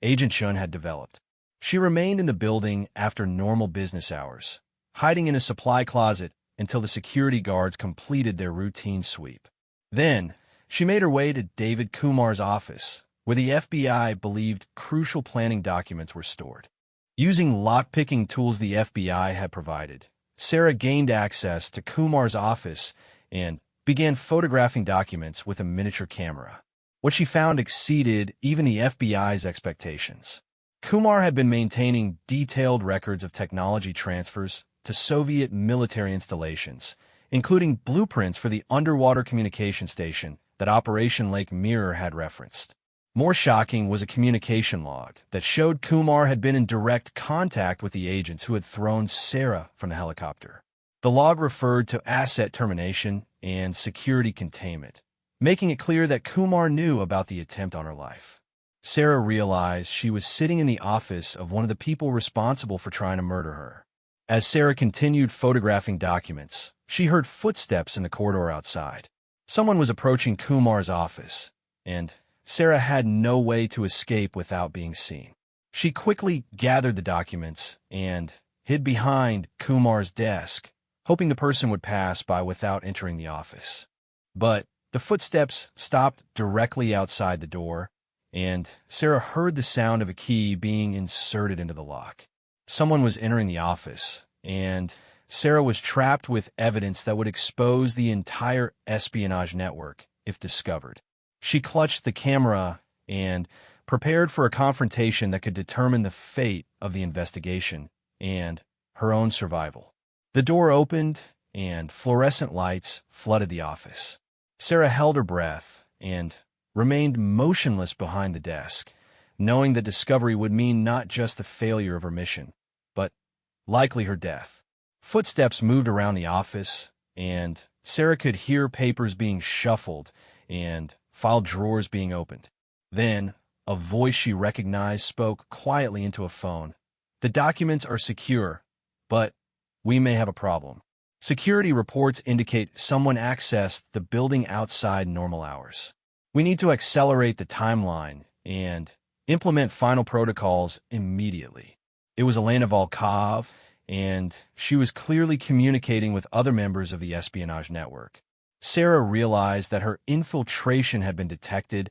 Speaker 1: Agent Chun had developed. She remained in the building after normal business hours, hiding in a supply closet until the security guards completed their routine sweep. Then, she made her way to David Kumar's office, where the FBI believed crucial planning documents were stored. Using lockpicking tools the FBI had provided, Sarah gained access to Kumar's office and began photographing documents with a miniature camera. What she found exceeded even the FBI's expectations. Kumar had been maintaining detailed records of technology transfers to Soviet military installations, including blueprints for the underwater communication station that Operation Lake Mirror had referenced. More shocking was a communication log that showed Kumar had been in direct contact with the agents who had thrown Sarah from the helicopter. The log referred to asset termination and security containment, making it clear that Kumar knew about the attempt on her life. Sarah realized she was sitting in the office of one of the people responsible for trying to murder her. As Sarah continued photographing documents, she heard footsteps in the corridor outside. Someone was approaching Kumar's office, and Sarah had no way to escape without being seen. She quickly gathered the documents and hid behind Kumar's desk, hoping the person would pass by without entering the office. But the footsteps stopped directly outside the door, and Sarah heard the sound of a key being inserted into the lock. Someone was entering the office, and Sarah was trapped with evidence that would expose the entire espionage network if discovered. She clutched the camera and prepared for a confrontation that could determine the fate of the investigation and her own survival. The door opened, and fluorescent lights flooded the office. Sarah held her breath and remained motionless behind the desk, knowing that discovery would mean not just the failure of her mission, but likely her death. Footsteps moved around the office, and Sarah could hear papers being shuffled and file drawers being opened. Then, a voice she recognized spoke quietly into a phone. "The documents are secure, but we may have a problem. Security reports indicate someone accessed the building outside normal hours. We need to accelerate the timeline and implement final protocols immediately." It was Elena Volkov, and she was clearly communicating with other members of the espionage network. Sarah realized that her infiltration had been detected,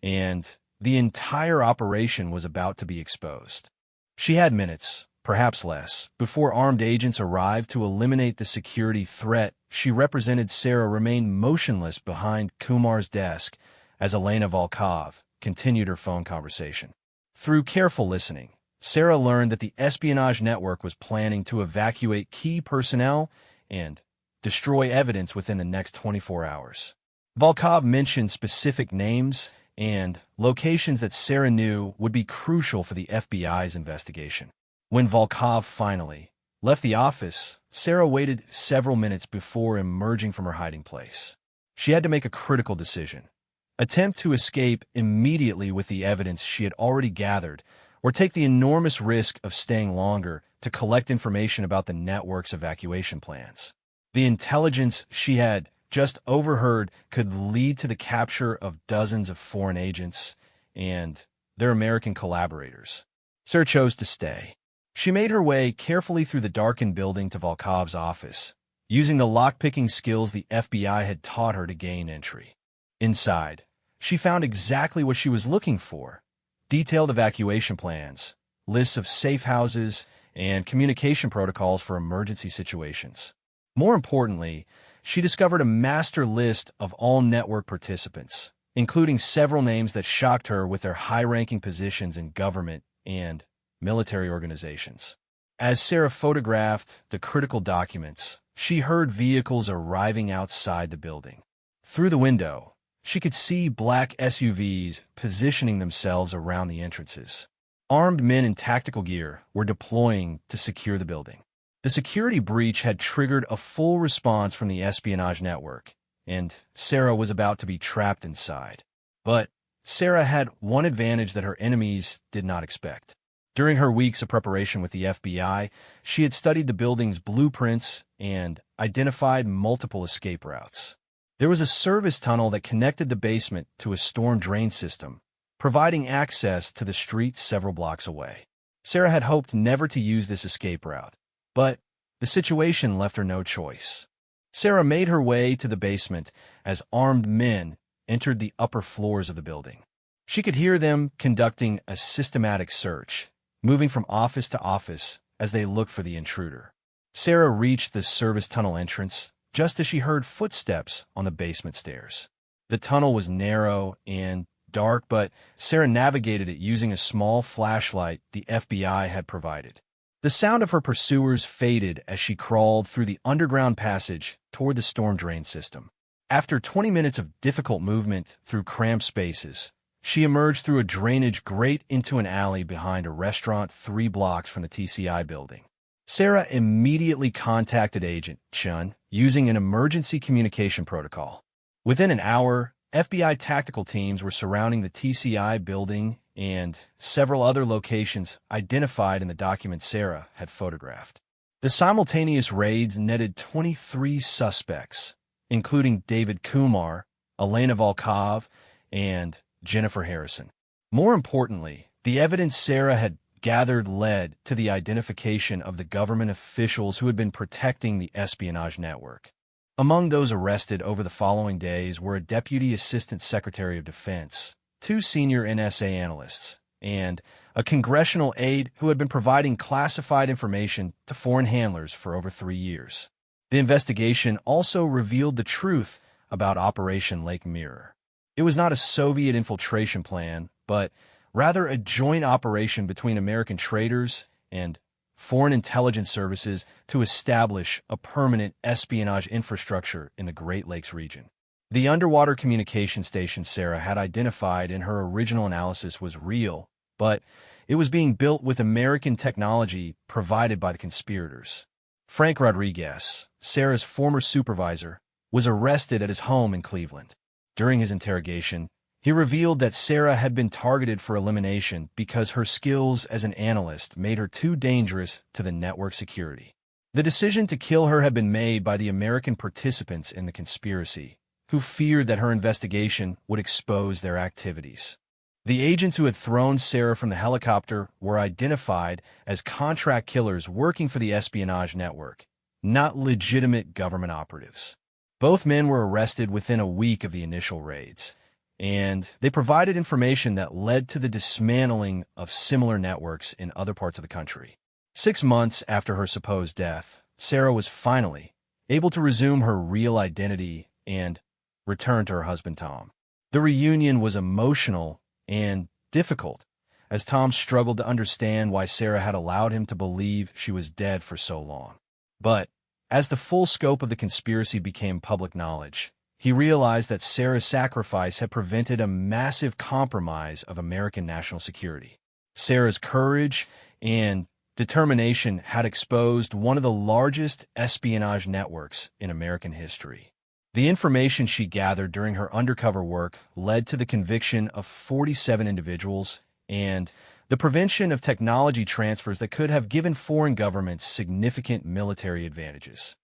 Speaker 1: and the entire operation was about to be exposed. She had minutes, perhaps less, before armed agents arrived to eliminate the security threat. She represented Sarah remained motionless behind Kumar's desk as Elena Volkov continued her phone conversation. Through careful listening, Sarah learned that the espionage network was planning to evacuate key personnel and destroy evidence within the next 24 hours. Volkov mentioned specific names and locations that Sarah knew would be crucial for the FBI's investigation. When Volkov finally left the office, Sarah waited several minutes before emerging from her hiding place. She had to make a critical decision: attempt to escape immediately with the evidence she had already gathered, or take the enormous risk of staying longer to collect information about the network's evacuation plans. The intelligence she had just overheard could lead to the capture of dozens of foreign agents and their American collaborators. Sarah chose to stay. She made her way carefully through the darkened building to Volkov's office, using the lockpicking skills the FBI had taught her to gain entry. Inside, she found exactly what she was looking for: detailed evacuation plans, lists of safe houses, and communication protocols for emergency situations. More importantly, she discovered a master list of all network participants, including several names that shocked her with their high-ranking positions in government and military organizations. As Sarah photographed the critical documents, she heard vehicles arriving outside the building. Through the window, she could see black SUVs positioning themselves around the entrances. Armed men in tactical gear were deploying to secure the building. The security breach had triggered a full response from the espionage network, and Sarah was about to be trapped inside. But Sarah had one advantage that her enemies did not expect. During her weeks of preparation with the FBI, she had studied the building's blueprints and identified multiple escape routes. There was a service tunnel that connected the basement to a storm drain system, providing access to the street several blocks away. Sarah had hoped never to use this escape route, but the situation left her no choice. Sarah made her way to the basement as armed men entered the upper floors of the building. She could hear them conducting a systematic search, moving from office to office as they looked for the intruder. Sarah reached the service tunnel entrance just as she heard footsteps on the basement stairs. The tunnel was narrow and dark, but Sarah navigated it using a small flashlight the FBI had provided. The sound of her pursuers faded as she crawled through the underground passage toward the storm drain system. After 20 minutes of difficult movement through cramped spaces, she emerged through a drainage grate into an alley behind a restaurant 3 blocks from the TCI building. Sarah immediately contacted Agent Chun using an emergency communication protocol. Within an hour, FBI tactical teams were surrounding the TCI building and several other locations identified in the documents Sarah had photographed. The simultaneous raids netted 23 suspects, including David Kumar, Elena Volkov, and Jennifer Harrison. More importantly, the evidence Sarah had gathered led to the identification of the government officials who had been protecting the espionage network. Among those arrested over the following days were a Deputy Assistant Secretary of Defense, 2 senior NSA analysts, and a congressional aide who had been providing classified information to foreign handlers for over 3 years. The investigation also revealed the truth about Operation Lake Mirror. It was not a Soviet infiltration plan, but rather a joint operation between American traders and foreign intelligence services to establish a permanent espionage infrastructure in the Great Lakes region. The underwater communication station Sarah had identified in her original analysis was real, but it was being built with American technology provided by the conspirators. Frank Rodriguez, Sarah's former supervisor, was arrested at his home in Cleveland. During his interrogation, he revealed that Sarah had been targeted for elimination because her skills as an analyst made her too dangerous to the network security. The decision to kill her had been made by the American participants in the conspiracy, who feared that her investigation would expose their activities. The agents who had thrown Sarah from the helicopter were identified as contract killers working for the espionage network, not legitimate government operatives. Both men were arrested within a week of the initial raids, and they provided information that led to the dismantling of similar networks in other parts of the country. 6 months after her supposed death, Sarah was finally able to resume her real identity and return to her husband Tom. The reunion was emotional and difficult, as Tom struggled to understand why Sarah had allowed him to believe she was dead for so long. But as the full scope of the conspiracy became public knowledge, he realized that Sarah's sacrifice had prevented a massive compromise of American national security. Sarah's courage and determination had exposed one of the largest espionage networks in American history. The information she gathered during her undercover work led to the conviction of 47 individuals and the prevention of technology transfers that could have given foreign governments significant military advantages.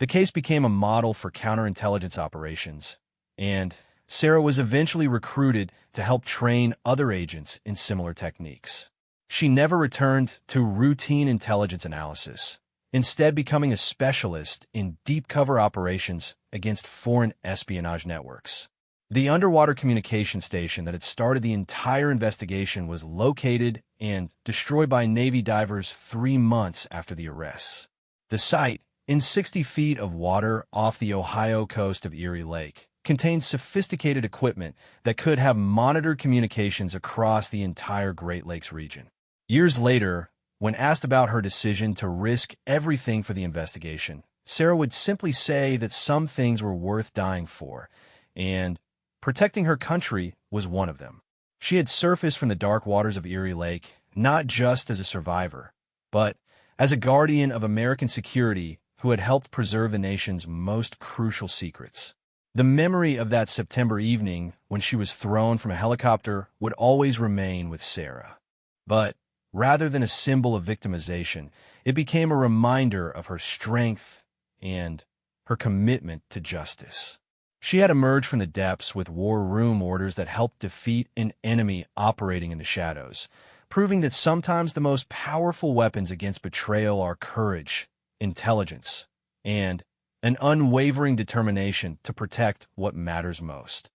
Speaker 1: The case became a model for counterintelligence operations, and Sarah was eventually recruited to help train other agents in similar techniques. She never returned to routine intelligence analysis, instead becoming a specialist in deep cover operations against foreign espionage networks. The underwater communication station that had started the entire investigation was located and destroyed by Navy divers 3 months after the arrests. The site, in 60 feet of water off the Ohio coast of Erie Lake, contained sophisticated equipment that could have monitored communications across the entire Great Lakes region. Years later, when asked about her decision to risk everything for the investigation, Sarah would simply say that some things were worth dying for, and protecting her country was one of them. She had surfaced from the dark waters of Erie Lake not just as a survivor, but as a guardian of American security who had helped preserve the nation's most crucial secrets. The memory of that September evening when she was thrown from a helicopter would always remain with Sarah. But rather than a symbol of victimization, it became a reminder of her strength and her commitment to justice. She had emerged from the depths with war room orders that helped defeat an enemy operating in the shadows, proving that sometimes the most powerful weapons against betrayal are courage, intelligence, and an unwavering determination to protect what matters most.